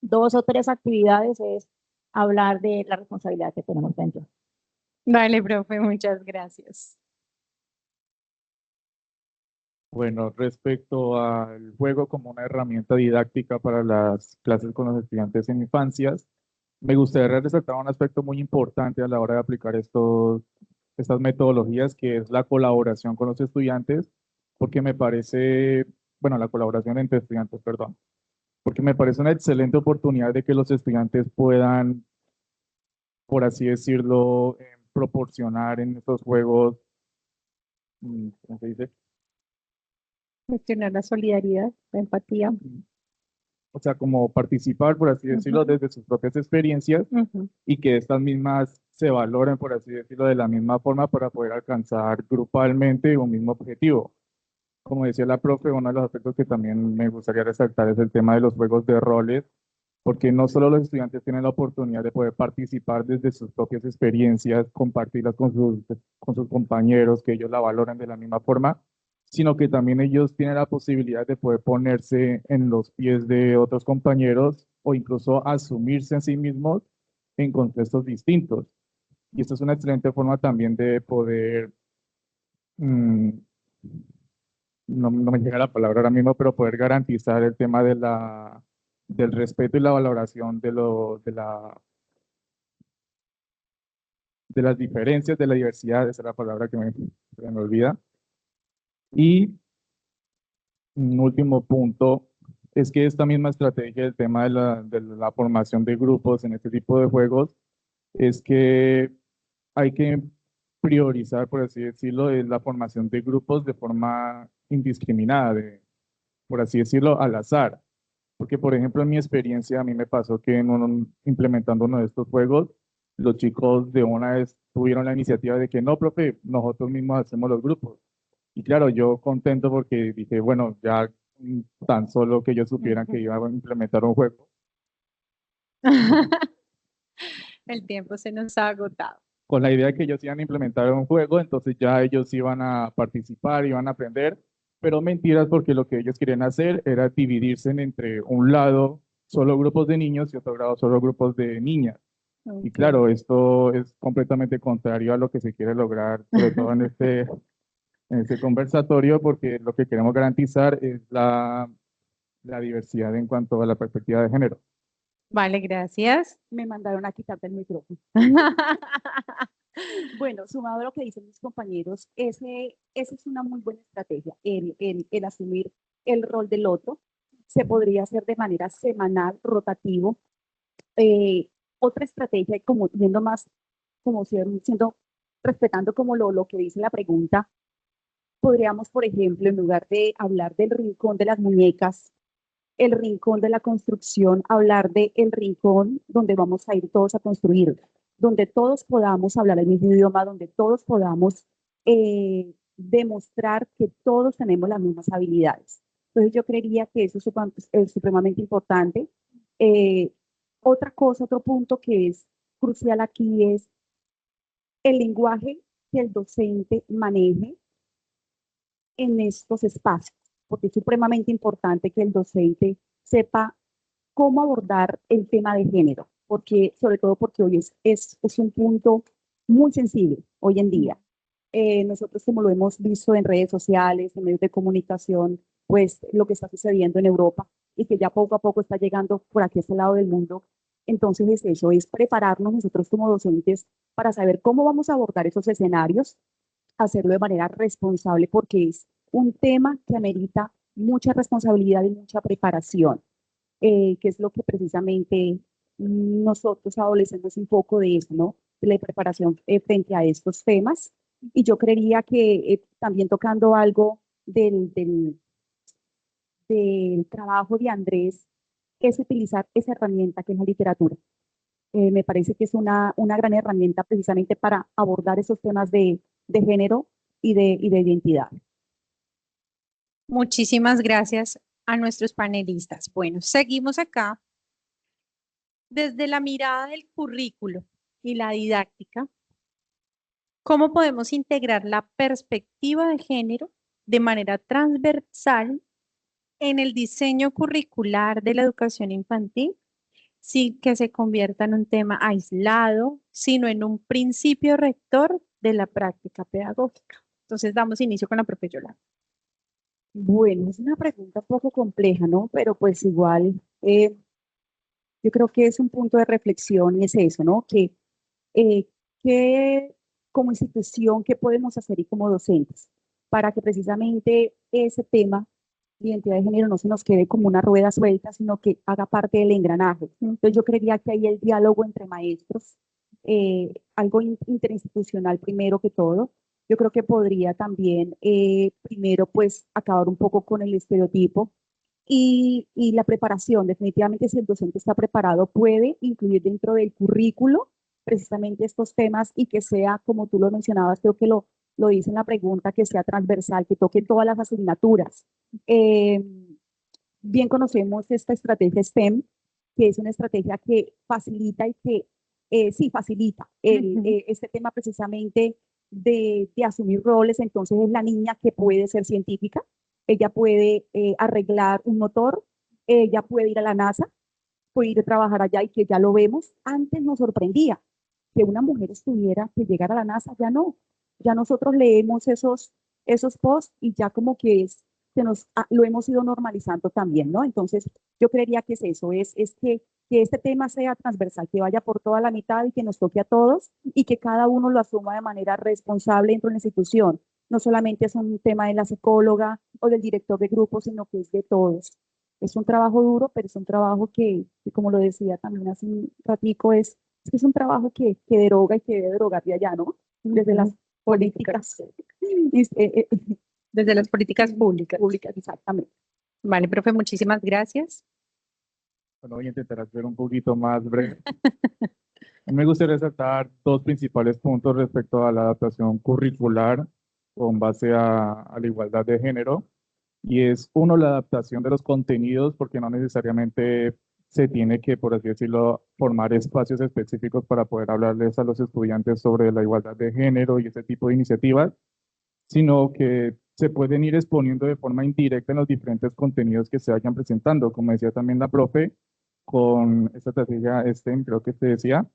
dos o tres actividades es hablar de la responsabilidad que tenemos dentro. Vale, profe, muchas gracias. Bueno, respecto al juego como una herramienta didáctica para las clases con los estudiantes en infancias, me gustaría resaltar un aspecto muy importante a la hora de aplicar estas metodologías, que es la colaboración con los estudiantes, porque me parece, bueno, la colaboración entre estudiantes, perdón, porque me parece una excelente oportunidad de que los estudiantes puedan, por así decirlo, proporcionar en estos juegos, ¿cómo se dice? Gestionar la solidaridad, la empatía. O sea, como participar, por así decirlo, desde sus propias experiencias y que estas mismas se valoren, por así decirlo, de la misma forma para poder alcanzar grupalmente un mismo objetivo. Como decía la profe, uno de los aspectos que también me gustaría resaltar es el tema de los juegos de roles, porque no solo los estudiantes tienen la oportunidad de poder participar desde sus propias experiencias, compartirlas con sus compañeros, que ellos la valoren de la misma forma, sino que también ellos tienen la posibilidad de poder ponerse en los pies de otros compañeros o incluso asumirse a sí mismos en contextos distintos. Y esto es una excelente forma también de poder, no me llega la palabra ahora mismo, pero poder garantizar el tema del respeto y la valoración de las diferencias, de la diversidad, esa es la palabra que se me olvida. Y un último punto es que esta misma estrategia del tema de la formación de grupos en este tipo de juegos es que hay que priorizar, por así decirlo, la formación de grupos de forma indiscriminada, por así decirlo, al azar. Porque, por ejemplo, en mi experiencia, a mí me pasó que implementando uno de estos juegos, los chicos de una vez tuvieron la iniciativa de que no, profe, nosotros mismos hacemos los grupos. Y claro, yo contento porque dije, bueno, ya tan solo que ellos supieran que iba a implementar un juego. El tiempo se nos ha agotado. Con la idea de que ellos iban a implementar un juego, entonces ya ellos iban a participar, iban a aprender, pero mentiras porque lo que ellos querían hacer era dividirse entre un lado solo grupos de niños y otro grado solo grupos de niñas. Y Ok. claro, esto es completamente contrario a lo que se quiere lograr, sobre todo en este conversatorio, porque lo que queremos garantizar es la diversidad en cuanto a la perspectiva de género. Vale, gracias. Me mandaron a quitarte el micrófono. Bueno, sumado a lo que dicen mis compañeros, esa es una muy buena estrategia, el asumir el rol del otro. Se podría hacer de manera semanal, rotativo. Otra estrategia, y como yendo más, como siendo, respetando como lo que dice la pregunta, podríamos, por ejemplo, en lugar de hablar del rincón de las muñecas, el rincón de la construcción, hablar de el rincón donde vamos a ir todos a construir, donde todos podamos hablar el mismo idioma, donde todos podamos demostrar que todos tenemos las mismas habilidades. Entonces yo creería que eso es supremamente importante. Eh, Otra cosa, otro punto que es crucial aquí es el lenguaje que el docente maneje en estos espacios, porque es supremamente importante que el docente sepa cómo abordar el tema de género, porque, sobre todo porque hoy es un punto muy sensible hoy en día. Nosotros, como lo hemos visto en redes sociales, en medios de comunicación, pues lo que está sucediendo en Europa y que ya poco a poco está llegando por aquí a este lado del mundo. Entonces es eso, es prepararnos nosotros como docentes para saber cómo vamos a abordar esos escenarios, hacerlo de manera responsable porque es un tema que amerita mucha responsabilidad y mucha preparación, que es lo que precisamente nosotros adolescentes un poco de eso, ¿no? De la preparación frente a estos temas. Y yo creería que también tocando algo del trabajo de Andrés, es utilizar esa herramienta que es la literatura. Me parece que es una gran herramienta precisamente para abordar esos temas de género y de identidad. Muchísimas gracias a nuestros panelistas. Bueno, seguimos acá. Desde la mirada del currículo y la didáctica, ¿cómo podemos integrar la perspectiva de género de manera transversal en el diseño curricular de la educación infantil sin que se convierta en un tema aislado, sino en un principio rector de la práctica pedagógica? Entonces, damos inicio con la profe Yolanda. Bueno, es una pregunta un poco compleja, ¿no? Pero pues igual, yo creo que es un punto de reflexión y es eso, ¿no? Eh, que como institución, ¿qué podemos hacer y como docentes para que precisamente ese tema de identidad de género no se nos quede como una rueda suelta, sino que haga parte del engranaje? Entonces yo creería que ahí el diálogo entre maestros, algo interinstitucional primero que todo, yo creo que podría también primero pues acabar un poco con el estereotipo y la preparación. Definitivamente, si el docente está preparado, puede incluir dentro del currículo precisamente estos temas y que sea, como tú lo mencionabas, creo que lo dice en la pregunta, que sea transversal, que toque todas las asignaturas. Eh, Bien conocemos esta estrategia STEM, que es una estrategia que facilita y que sí facilita este tema precisamente de asumir roles. Entonces es la niña que puede ser científica, ella puede arreglar un motor, ella puede ir a la NASA, puede ir a trabajar allá y que ya lo vemos. Antes nos sorprendía que una mujer estuviera, que llegara a la NASA, ya no. Ya nosotros leemos esos posts y ya como que lo hemos ido normalizando también, ¿no? Entonces, yo creería que es eso, es que este tema sea transversal, que vaya por toda la mitad y que nos toque a todos y que cada uno lo asuma de manera responsable dentro de la institución. No solamente es un tema de la psicóloga o del director de grupo, sino que es de todos. Es un trabajo duro, pero es un trabajo que como lo decía también hace un ratico, que es un trabajo que deroga y que debe derogar de allá, ¿no? Desde las políticas. Desde las políticas públicas. Públicas, exactamente. Vale, profe, muchísimas gracias. Bueno, voy a intentar hacer un poquito más breve. A mí me gustaría resaltar dos principales puntos respecto a la adaptación curricular con base a la igualdad de género. Y es uno, la adaptación de los contenidos, porque no necesariamente se tiene que, por así decirlo, formar espacios específicos para poder hablarles a los estudiantes sobre la igualdad de género y ese tipo de iniciativas, sino que se pueden ir exponiendo de forma indirecta en los diferentes contenidos que se vayan presentando. Como decía también la profe, con esta estrategia STEM, creo que te decía,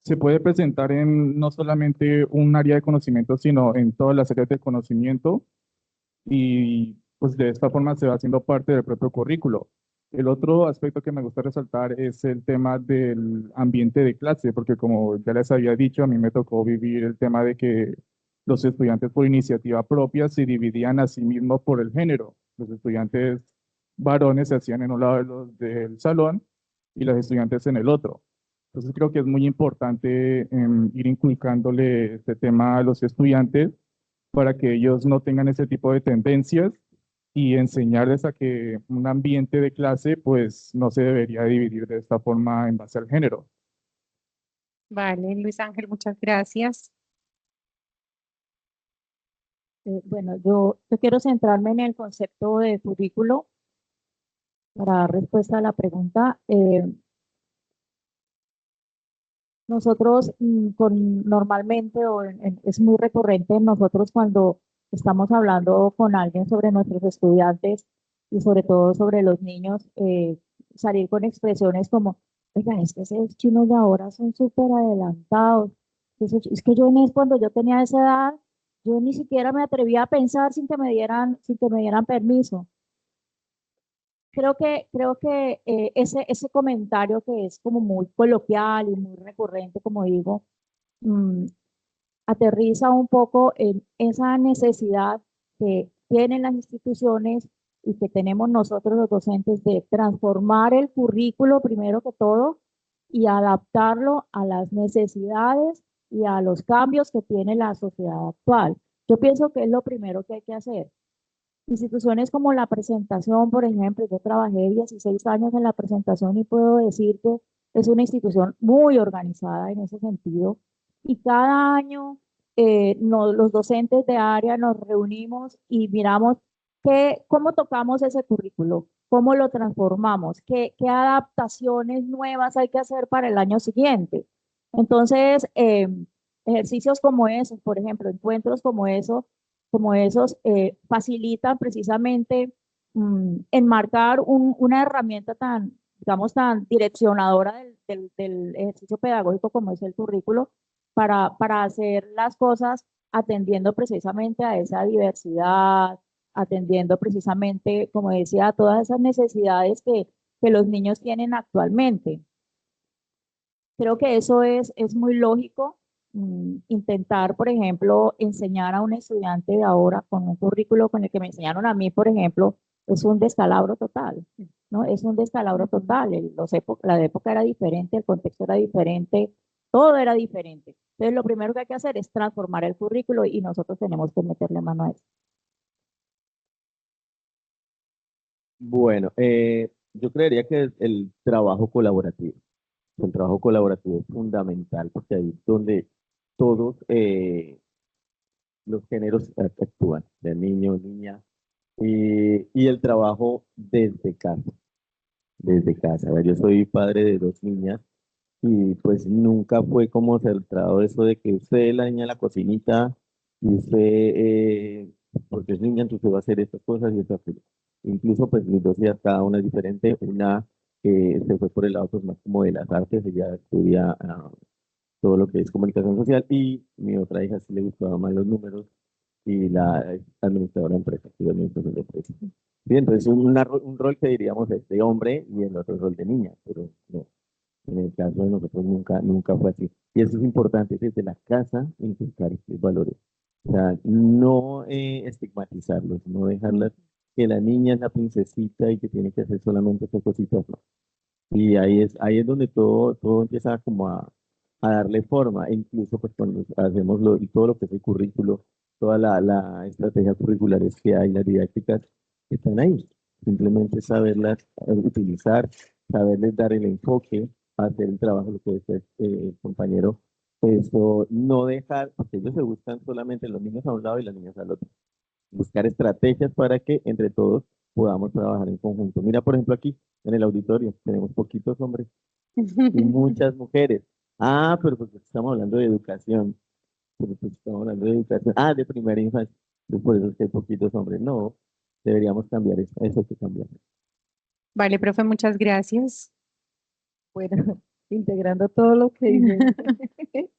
se puede presentar en no solamente un área de conocimiento, sino en todas las áreas de conocimiento y pues de esta forma se va haciendo parte del propio currículo. El otro aspecto que me gusta resaltar es el tema del ambiente de clase, porque como ya les había dicho, a mí me tocó vivir el tema de que los estudiantes por iniciativa propia se dividían a sí mismos por el género. Los estudiantes varones se hacían en un lado del salón y los estudiantes en el otro. Entonces creo que es muy importante ir inculcándole este tema a los estudiantes para que ellos no tengan ese tipo de tendencias y enseñarles a que un ambiente de clase pues no se debería dividir de esta forma en base al género. Vale, Luis Ángel, muchas gracias. Bueno, yo quiero centrarme en el concepto de currículo para dar respuesta a la pregunta. Nosotros normalmente, es muy recurrente en nosotros cuando estamos hablando con alguien sobre nuestros estudiantes y sobre todo sobre los niños, salir con expresiones como, oiga, es que esos chinos de ahora son súper adelantados. Es que cuando yo tenía esa edad, yo ni siquiera me atrevía a pensar sin que me dieran permiso. Creo que ese comentario que es como muy coloquial y muy recurrente, como digo, mm, aterriza un poco en esa necesidad que tienen las instituciones y que tenemos nosotros los docentes de transformar el currículo primero que todo y adaptarlo a las necesidades y a los cambios que tiene la sociedad actual. Yo pienso que es lo primero que hay que hacer. Instituciones como la presentación, por ejemplo, yo trabajé 16 años en la presentación y puedo decir que es una institución muy organizada en ese sentido. Y cada año los docentes de área nos reunimos y miramos cómo tocamos ese currículo, cómo lo transformamos, qué adaptaciones nuevas hay que hacer para el año siguiente. Entonces, ejercicios como esos, por ejemplo, encuentros como esos facilitan precisamente enmarcar una herramienta tan, digamos, tan direccionadora del ejercicio pedagógico como es el currículo para hacer las cosas atendiendo precisamente a esa diversidad, atendiendo precisamente, como decía, a todas esas necesidades que los niños tienen actualmente. Creo que eso es muy lógico. Intentar, por ejemplo, enseñar a un estudiante de ahora con un currículo con el que me enseñaron a mí, por ejemplo, es un descalabro total, ¿no? Es un descalabro total. La época era diferente, el contexto era diferente, todo era diferente. Entonces, lo primero que hay que hacer es transformar el currículo y nosotros tenemos que meterle mano a eso. Bueno, yo creería que el trabajo colaborativo. El trabajo colaborativo es fundamental porque ahí es donde todos los géneros actúan, de niño, niña, y el trabajo desde casa, desde casa. A ver, yo soy padre de 2 niñas y pues nunca fue como centrado eso de que usted es la niña en la cocinita y usted, porque es niña, entonces va a hacer estas cosas y estas cosas. Incluso pues mis 2 hijas, cada una es diferente. Una se fue por el lado pues más como de las artes, ella estudia todo lo que es comunicación social y mi otra hija sí le gustaban más los números y la administradora de empresas, y administración de empresas. Bien, entonces un rol que diríamos es de hombre y el otro rol de niña, pero no, en el caso de nosotros nunca fue así. Y eso es importante desde la casa, inculcar estos valores. O sea, no estigmatizarlos, no dejarlas que la niña es la princesita y que tiene que hacer solamente esas cositas, no. Y ahí es donde todo empieza como a darle forma, e incluso pues cuando hacemos y todo lo que es el currículo, toda la estrategia curriculares que hay, las didácticas, están ahí. Simplemente saberlas utilizar, saberles dar el enfoque, hacer el trabajo, lo que decía el compañero, eso, no dejar, porque ellos se buscan solamente los niños a un lado y las niñas al otro. Buscar estrategias para que entre todos podamos trabajar en conjunto. Mira, por ejemplo, aquí en el auditorio tenemos poquitos hombres y muchas mujeres. Ah, pero pues estamos hablando de educación. Pero pues estamos hablando de educación. Ah, de primera infancia. Entonces, por eso es que hay poquitos hombres. No, deberíamos cambiar eso. Eso hay que cambiar. Vale, profe, muchas gracias. Bueno, integrando todo lo que dicen,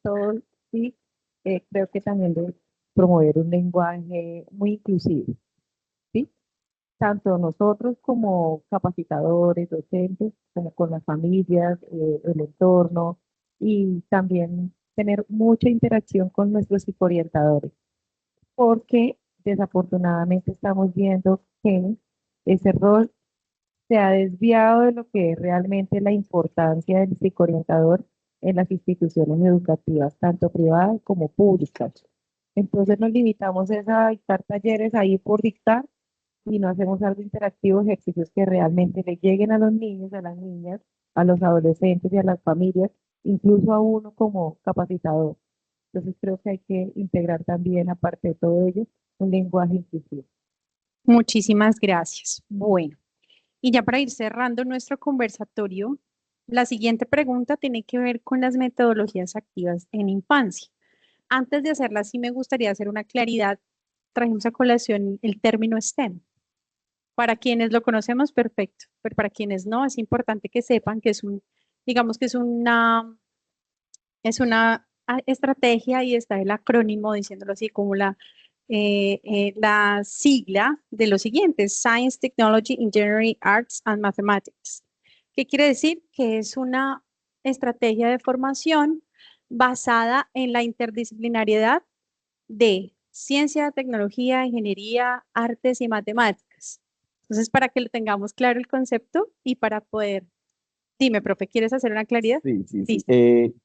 todo, sí, creo que también de promover un lenguaje muy inclusivo, ¿sí? Tanto nosotros como capacitadores, docentes, como con las familias, el entorno, y también tener mucha interacción con nuestros psicoorientadores, porque desafortunadamente estamos viendo que ese rol se ha desviado de lo que es realmente la importancia del psicoorientador en las instituciones educativas, tanto privadas como públicas. Entonces nos limitamos es a dictar talleres ahí por dictar y no hacemos algo interactivo, ejercicios que realmente le lleguen a los niños, a las niñas, a los adolescentes y a las familias, incluso a uno como capacitador. Entonces creo que hay que integrar también, aparte de todo ello, un lenguaje inclusivo. Muchísimas gracias. Bueno, y ya para ir cerrando nuestro conversatorio, la siguiente pregunta tiene que ver con las metodologías activas en infancia. Antes de hacerla, sí me gustaría hacer una claridad. Trajimos a colación el término STEM. Para quienes lo conocemos, perfecto, pero para quienes no, es importante que sepan que es digamos que es una estrategia y está el acrónimo, diciéndolo así, como la sigla de lo siguiente: Science, Technology, Engineering, Arts and Mathematics. ¿Qué quiere decir? Que es una estrategia de formación basada en la interdisciplinariedad de ciencia, tecnología, ingeniería, artes y matemáticas. Entonces, para que lo tengamos claro el concepto y para poder... Dime, profe, ¿quieres hacer una claridad? Sí, sí, sí. Listo.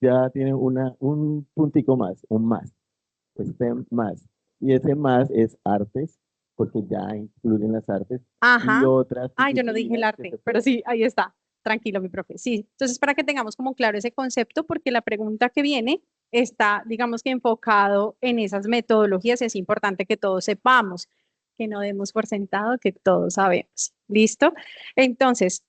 Ya tiene un puntico más, un más, STEM más. Y ese más es artes, porque ya incluyen las artes y Ajá. otras Ay, yo no dije el disciplinas que arte, se pero pueden. sí, ahí está. Tranquilo, mi profe. Sí, entonces para que tengamos como claro ese concepto, porque la pregunta que viene está, digamos que enfocado en esas metodologías, y es importante que todos sepamos, que no demos por sentado que todos sabemos. ¿Listo? Entonces,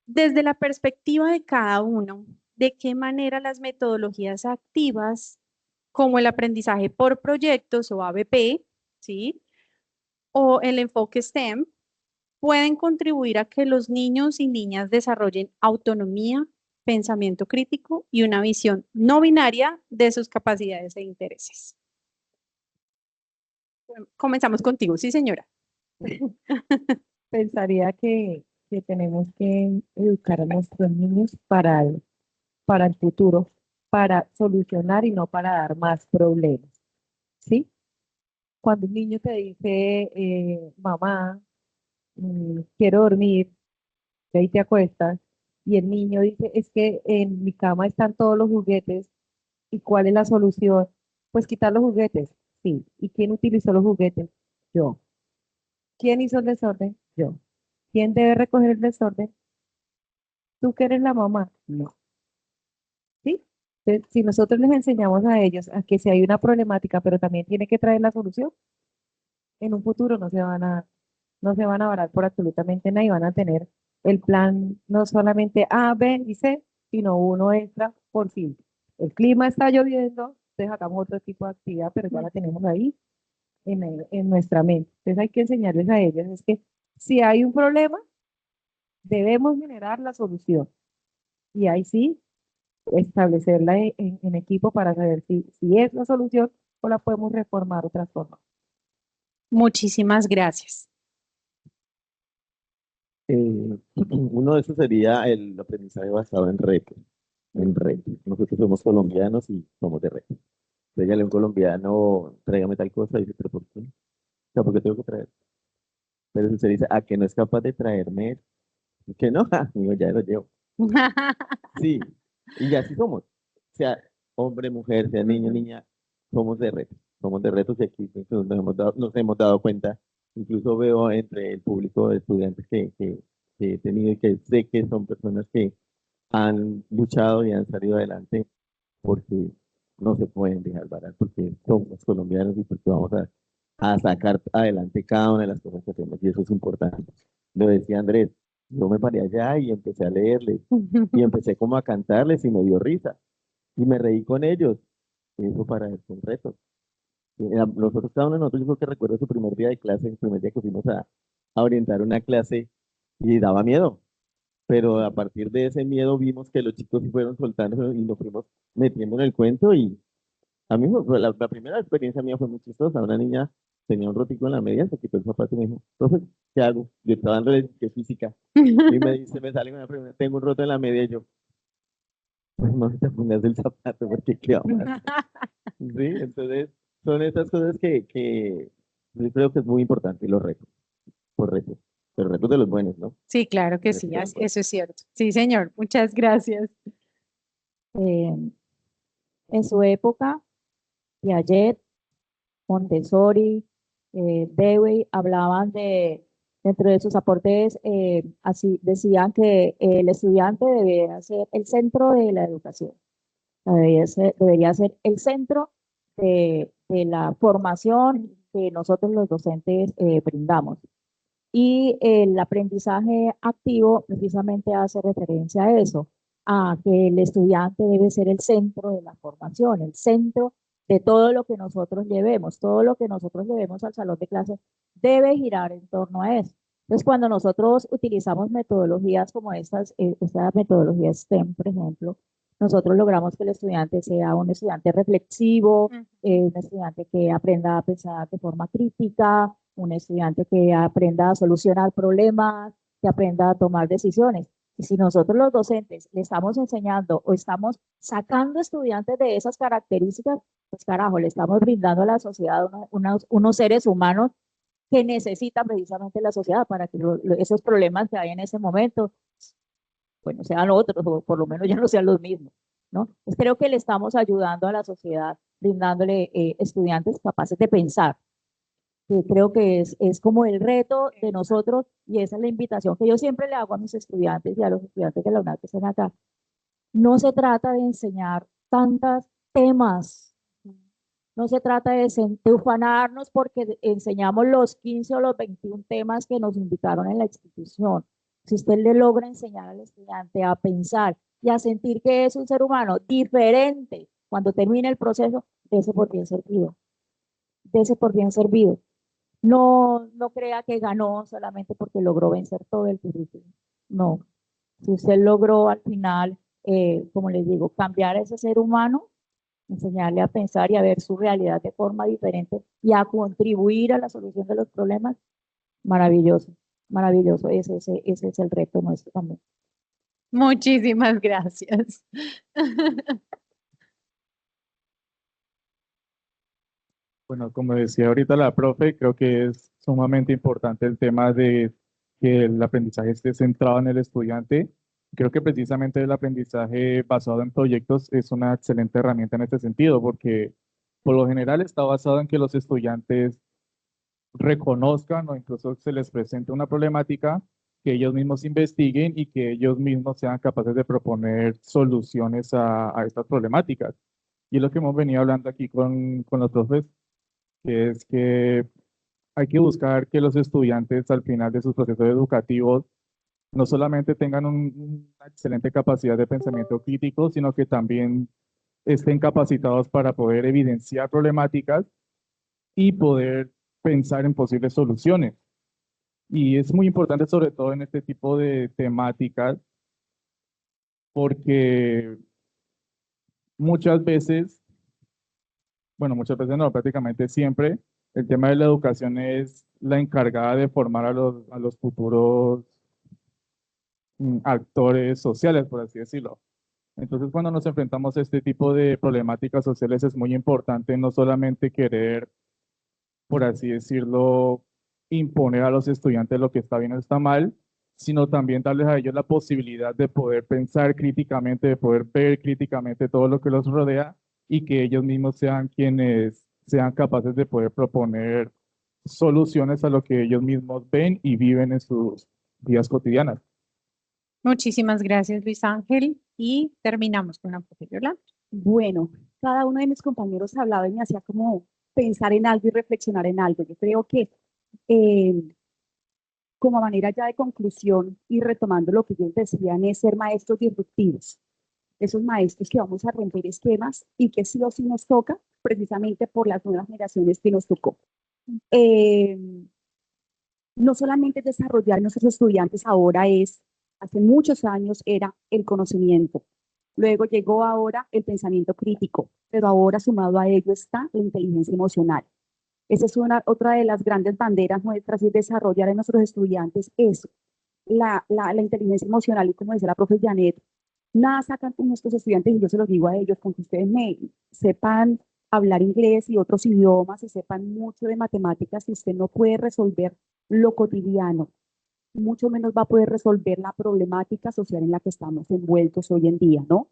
desde la perspectiva de cada uno, ¿de qué manera las metodologías activas, como el aprendizaje por proyectos o ABP, ¿sí? O el enfoque STEM, pueden contribuir a que los niños y niñas desarrollen autonomía, pensamiento crítico y una visión no binaria de sus capacidades e intereses? Comenzamos contigo, sí, señora. Pensaría que tenemos que educar a nuestros niños para el futuro, para solucionar y no para dar más problemas, ¿sí? Cuando un niño te dice, mamá, quiero dormir, y ahí te acuestas, y el niño dice, es que en mi cama están todos los juguetes, ¿y cuál es la solución? Pues quitar los juguetes, sí. ¿Y quién utilizó los juguetes? Yo. ¿Quién hizo el desorden? Yo. ¿Quién debe recoger el desorden? ¿Tú que eres la mamá? No. ¿Sí? Entonces, si nosotros les enseñamos a ellos a que si hay una problemática, pero también tiene que traer la solución, en un futuro no se van a varar por absolutamente nada y van a tener el plan no solamente A, B y C, sino uno extra por fin. El clima está lloviendo, entonces hagamos otro tipo de actividad, pero ya la tenemos ahí en nuestra mente. Entonces hay que enseñarles a ellos, es que si hay un problema, debemos generar la solución. Y ahí sí, establecerla en equipo para saber si es la solución o la podemos reformar de otra forma. Muchísimas gracias. Uno de esos sería el aprendizaje basado en retos, en retos. Nosotros somos colombianos y somos de retos. Dígale a un colombiano, tráigame tal cosa, y dice, pero ¿por qué? O sea, ¿por qué tengo que traer? Pero si usted dice, ¿a que no es capaz de traerme? Que no, amigo, ya lo llevo. Sí, y así somos. O sea, hombre, mujer, sea niño, niña, somos de retos y aquí nos hemos dado cuenta. Incluso veo entre el público de estudiantes que he tenido y que sé que son personas que han luchado y han salido adelante porque no se pueden dejar varar, porque somos colombianos y porque vamos a sacar adelante cada una de las cosas que hacemos y eso es importante. Lo decía Andrés, yo me paré allá y empecé a leerles y empecé como a cantarles y me dio risa y me reí con ellos. Eso para él fue un reto. Nosotros, cada uno de nosotros, yo creo que recuerdo su primer día de clase, el primer día que fuimos a orientar una clase y daba miedo. pero a partir de ese miedo vimos que los chicos sí fueron soltando y nos fuimos metiendo en el cuento y a mí la primera experiencia mía fue muy chistosa. Una niña tenía un rotico en la media, se quitó el zapato y me dijo, profe, ¿qué hago? Yo estaba dándole que física y me dice, me sale una pregunta, tengo un roto en la media y yo, pues no te pongas el zapato porque qué vamos a hacer. Sí, entonces son esas cosas que yo creo que es muy importante, los retos, por retos, pero retos de los buenos, ¿no? Sí, claro que Retos sí, de los buenos. eso es cierto. Sí, señor, muchas gracias. En su época, Piaget, Montessori, Dewey hablaban dentro de sus aportes, así decían que el estudiante debería ser el centro de la educación, debería ser el centro de la formación que nosotros los docentes brindamos. Y el aprendizaje activo precisamente hace referencia a eso, a que el estudiante debe ser el centro de la formación, el centro de todo lo que nosotros llevemos, todo lo que nosotros llevemos al salón de clase debe girar en torno a eso. Entonces, cuando nosotros utilizamos metodologías como esta metodología STEM, por ejemplo, nosotros logramos que el estudiante sea un estudiante reflexivo, un estudiante que aprenda a pensar de forma crítica, un estudiante que aprenda a solucionar problemas, que aprenda a tomar decisiones. Y si nosotros los docentes le estamos enseñando o estamos sacando estudiantes de esas características, pues carajo, le estamos brindando a la sociedad unos seres humanos que necesita precisamente la sociedad para que esos problemas que hay en ese momento, bueno, sean otros o por lo menos ya no sean los mismos, ¿no? Pues creo que le estamos ayudando a la sociedad brindándole estudiantes capaces de pensar, que creo que es como el reto de nosotros y esa es la invitación que yo siempre le hago a mis estudiantes y a los estudiantes de la UNAD que están acá. No se trata de enseñar tantos temas, no se trata de ufanarnos porque enseñamos los 15 o los 21 temas que nos indicaron en la institución. Si usted le logra enseñar al estudiante a pensar y a sentir que es un ser humano diferente cuando termine el proceso, dése por bien servido. Dése por bien servido. No crea que ganó solamente porque logró vencer todo el currículum. No. Si usted logró al final, como les digo, cambiar a ese ser humano, enseñarle a pensar y a ver su realidad de forma diferente y a contribuir a la solución de los problemas, maravilloso, maravilloso. Ese es el reto nuestro también. Muchísimas gracias. Bueno, como decía ahorita la profe, creo que es sumamente importante el tema de que el aprendizaje esté centrado en el estudiante. Creo que precisamente el aprendizaje basado en proyectos es una excelente herramienta en este sentido, porque por lo general está basado en que los estudiantes reconozcan o incluso se les presente una problemática, que ellos mismos investiguen y que ellos mismos sean capaces de proponer soluciones a estas problemáticas. Y es lo que hemos venido hablando aquí con los profes, que es que hay que buscar que los estudiantes al final de sus procesos educativos no solamente tengan una excelente capacidad de pensamiento crítico, sino que también estén capacitados para poder evidenciar problemáticas y poder pensar en posibles soluciones. Y es muy importante sobre todo en este tipo de temáticas porque muchas veces, bueno, muchas veces no, prácticamente siempre, el tema de la educación es la encargada de formar a los futuros actores sociales, por así decirlo. Entonces, cuando nos enfrentamos a este tipo de problemáticas sociales, es muy importante no solamente querer, por así decirlo, imponer a los estudiantes lo que está bien o está mal, sino también darles a ellos la posibilidad de poder pensar críticamente, de poder ver críticamente todo lo que los rodea y que ellos mismos sean quienes sean capaces de poder proponer soluciones a lo que ellos mismos ven y viven en sus vidas cotidianas. Muchísimas gracias, Luis Ángel. Y terminamos con la profe Yolanda. Bueno, cada uno de mis compañeros hablaba y me hacía como pensar en algo y reflexionar en algo. Yo creo que como manera ya de conclusión y retomando lo que ellos decían es ser maestros disruptivos. Esos maestros que vamos a romper esquemas y que sí o sí nos toca precisamente por las nuevas generaciones que nos tocó. No solamente desarrollar nuestros estudiantes ahora es Hace muchos años era el conocimiento. Luego llegó ahora el pensamiento crítico, pero ahora sumado a ello está la inteligencia emocional. Esa es otra de las grandes banderas nuestras, y desarrollar en nuestros estudiantes eso, la inteligencia emocional. Y como decía la profe Janet, nada sacan con nuestros estudiantes, y yo se los digo a ellos, con que ustedes sepan hablar inglés y otros idiomas, y sepan mucho de matemáticas, si usted no puede resolver lo cotidiano, mucho menos va a poder resolver la problemática social en la que estamos envueltos hoy en día, ¿no?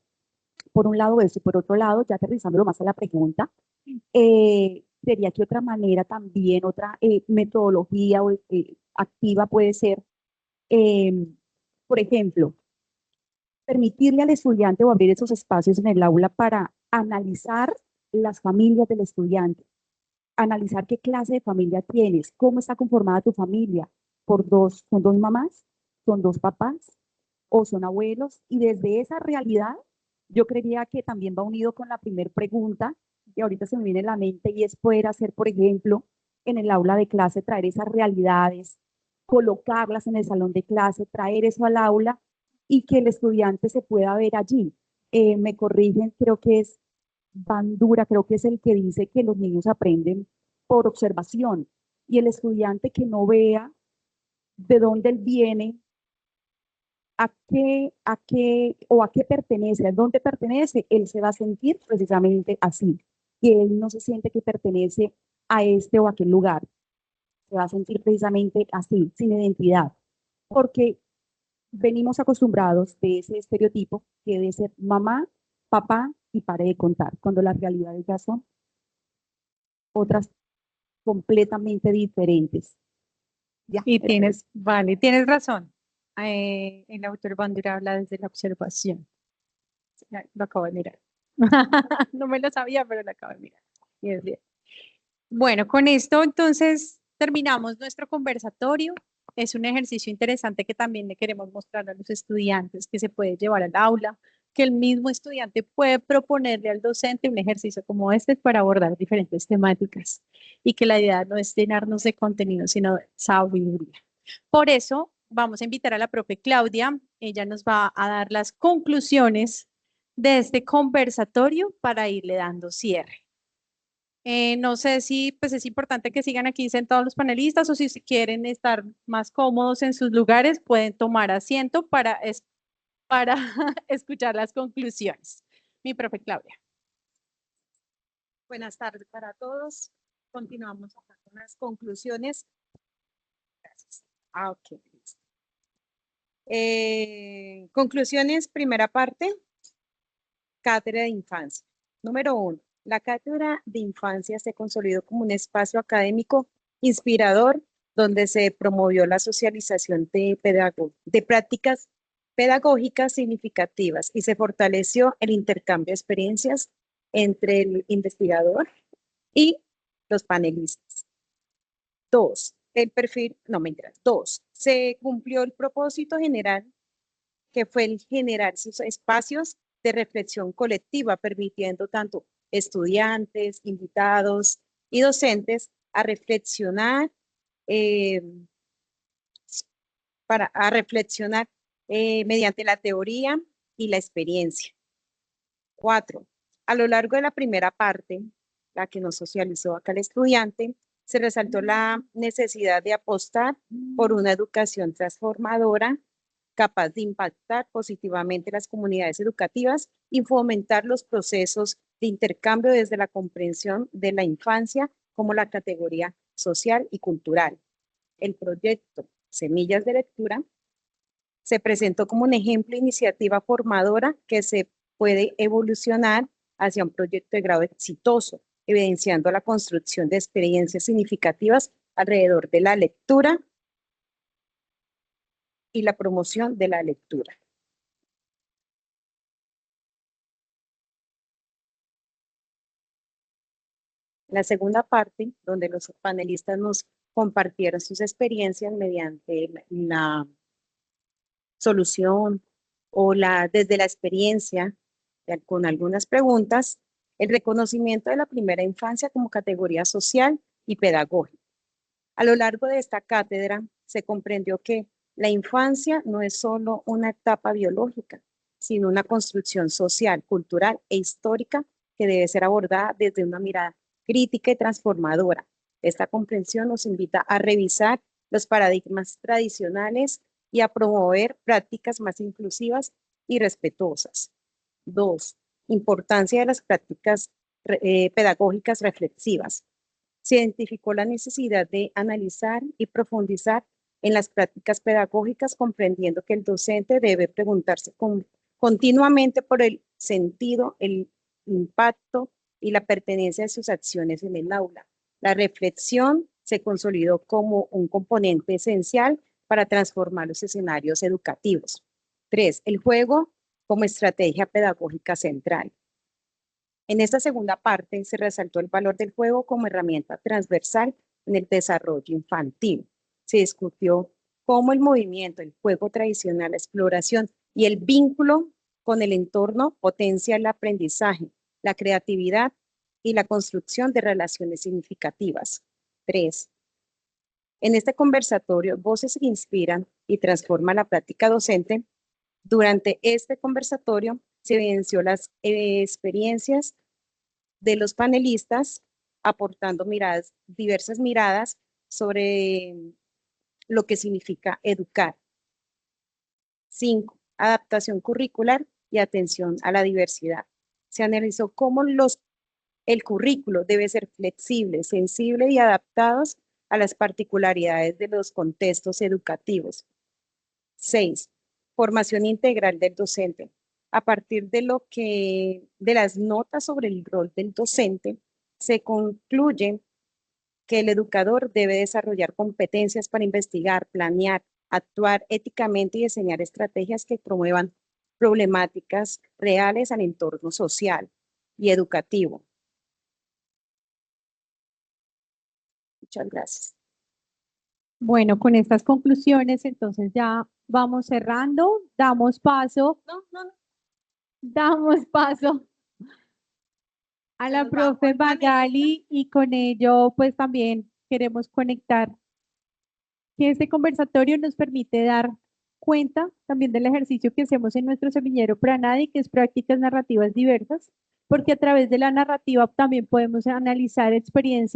Por un lado eso, y por otro lado, ya aterrizándolo más a la pregunta, sería que otra manera también, otra metodología activa puede ser, por ejemplo, permitirle al estudiante o abrir esos espacios en el aula para analizar las familias del estudiante, analizar qué clase de familia tienes, cómo está conformada tu familia, son dos mamás, son dos papás o son abuelos, y desde esa realidad yo creería que también va unido con la primera pregunta que ahorita se me viene a la mente, y es poder hacer, por ejemplo, en el aula de clase, traer esas realidades, colocarlas en el salón de clase, traer eso al aula y que el estudiante se pueda ver allí. Me corrigen, creo que es Bandura, creo que es el que dice que los niños aprenden por observación, y el estudiante que no vea de dónde él viene, a qué pertenece, a dónde pertenece, él se va a sentir precisamente así, que él no se siente que pertenece a este o aquel lugar, se va a sentir precisamente así, sin identidad, porque venimos acostumbrados de ese estereotipo que debe ser mamá, papá y pare de contar, cuando las realidades ya son otras completamente diferentes. Ya, Y tienes razón. El autor Bandura habla desde la observación. Ya, lo acabo de mirar. No me lo sabía, pero lo acabo de mirar. Y es bien. Bueno, con esto entonces terminamos nuestro conversatorio. Es un ejercicio interesante que también le queremos mostrar a los estudiantes, que se puede llevar al aula, que el mismo estudiante puede proponerle al docente un ejercicio como este para abordar diferentes temáticas, y que la idea no es llenarnos de contenido, sino de sabiduría. Por eso vamos a invitar a la profe Claudia. Ella nos va a dar las conclusiones de este conversatorio para irle dando cierre. No sé si pues es importante que sigan aquí sentados los panelistas, o si quieren estar más cómodos en sus lugares, pueden tomar asiento para escuchar las conclusiones. Mi profe Claudia. Buenas tardes para todos. Continuamos acá con las conclusiones. Gracias. Ok. Conclusiones, primera parte, cátedra de infancia. Número 1. La cátedra de infancia se consolidó como un espacio académico inspirador, donde se promovió la socialización de prácticas pedagógicas significativas, y se fortaleció el intercambio de experiencias entre el investigador y los panelistas. 2. Se cumplió el propósito general, que fue el generar sus espacios de reflexión colectiva, permitiendo tanto estudiantes, invitados y docentes a reflexionar, mediante la teoría y la experiencia. 4. A lo largo de la primera parte, la que nos socializó acá el estudiante, se resaltó la necesidad de apostar por una educación transformadora, capaz de impactar positivamente las comunidades educativas y fomentar los procesos de intercambio desde la comprensión de la infancia como la categoría social y cultural. El proyecto Semillas de Lectura se presentó como un ejemplo de iniciativa formadora que se puede evolucionar hacia un proyecto de grado exitoso, evidenciando la construcción de experiencias significativas alrededor de la lectura y la promoción de la lectura. La segunda parte, donde los panelistas nos compartieron sus experiencias mediante la solución o desde la experiencia, con algunas preguntas, el reconocimiento de la primera infancia como categoría social y pedagógica. A lo largo de esta cátedra se comprendió que La infancia no es solo una etapa biológica, sino una construcción social, cultural e histórica que debe ser abordada desde una mirada crítica y transformadora. Esta comprensión nos invita a revisar los paradigmas tradicionales y a promover prácticas más inclusivas y respetuosas. 2. Importancia de las prácticas pedagógicas reflexivas. Se identificó la necesidad de analizar y profundizar en las prácticas pedagógicas, comprendiendo que el docente debe preguntarse continuamente por el sentido, el impacto y la pertenencia de sus acciones en el aula. La reflexión se consolidó como un componente esencial para transformar los escenarios educativos. 3. El juego como estrategia pedagógica central. En esta segunda parte se resaltó el valor del juego como herramienta transversal en el desarrollo infantil. Se discutió cómo el movimiento, el juego tradicional, la exploración y el vínculo con el entorno potencia el aprendizaje, la creatividad y la construcción de relaciones significativas. 3. En este conversatorio, voces que inspiran y transforman la práctica docente. Durante este conversatorio se evidenció las experiencias de los panelistas, aportando diversas miradas sobre lo que significa educar. 5. Adaptación curricular y atención a la diversidad. Se analizó cómo el currículo debe ser flexible, sensible y adaptado a las particularidades de los contextos educativos. 6. Formación integral del docente. A partir de las notas sobre el rol del docente, se concluye que el educador debe desarrollar competencias para investigar, planear, actuar éticamente y diseñar estrategias que promuevan problemáticas reales al entorno social y educativo. Muchas gracias. Bueno, con estas conclusiones, entonces ya vamos cerrando, damos paso a la profe Magali y con ello pues también queremos conectar que este conversatorio nos permite dar cuenta también del ejercicio que hacemos en nuestro semillero Pranadi, que es prácticas narrativas diversas, porque a través de la narrativa también podemos analizar experiencias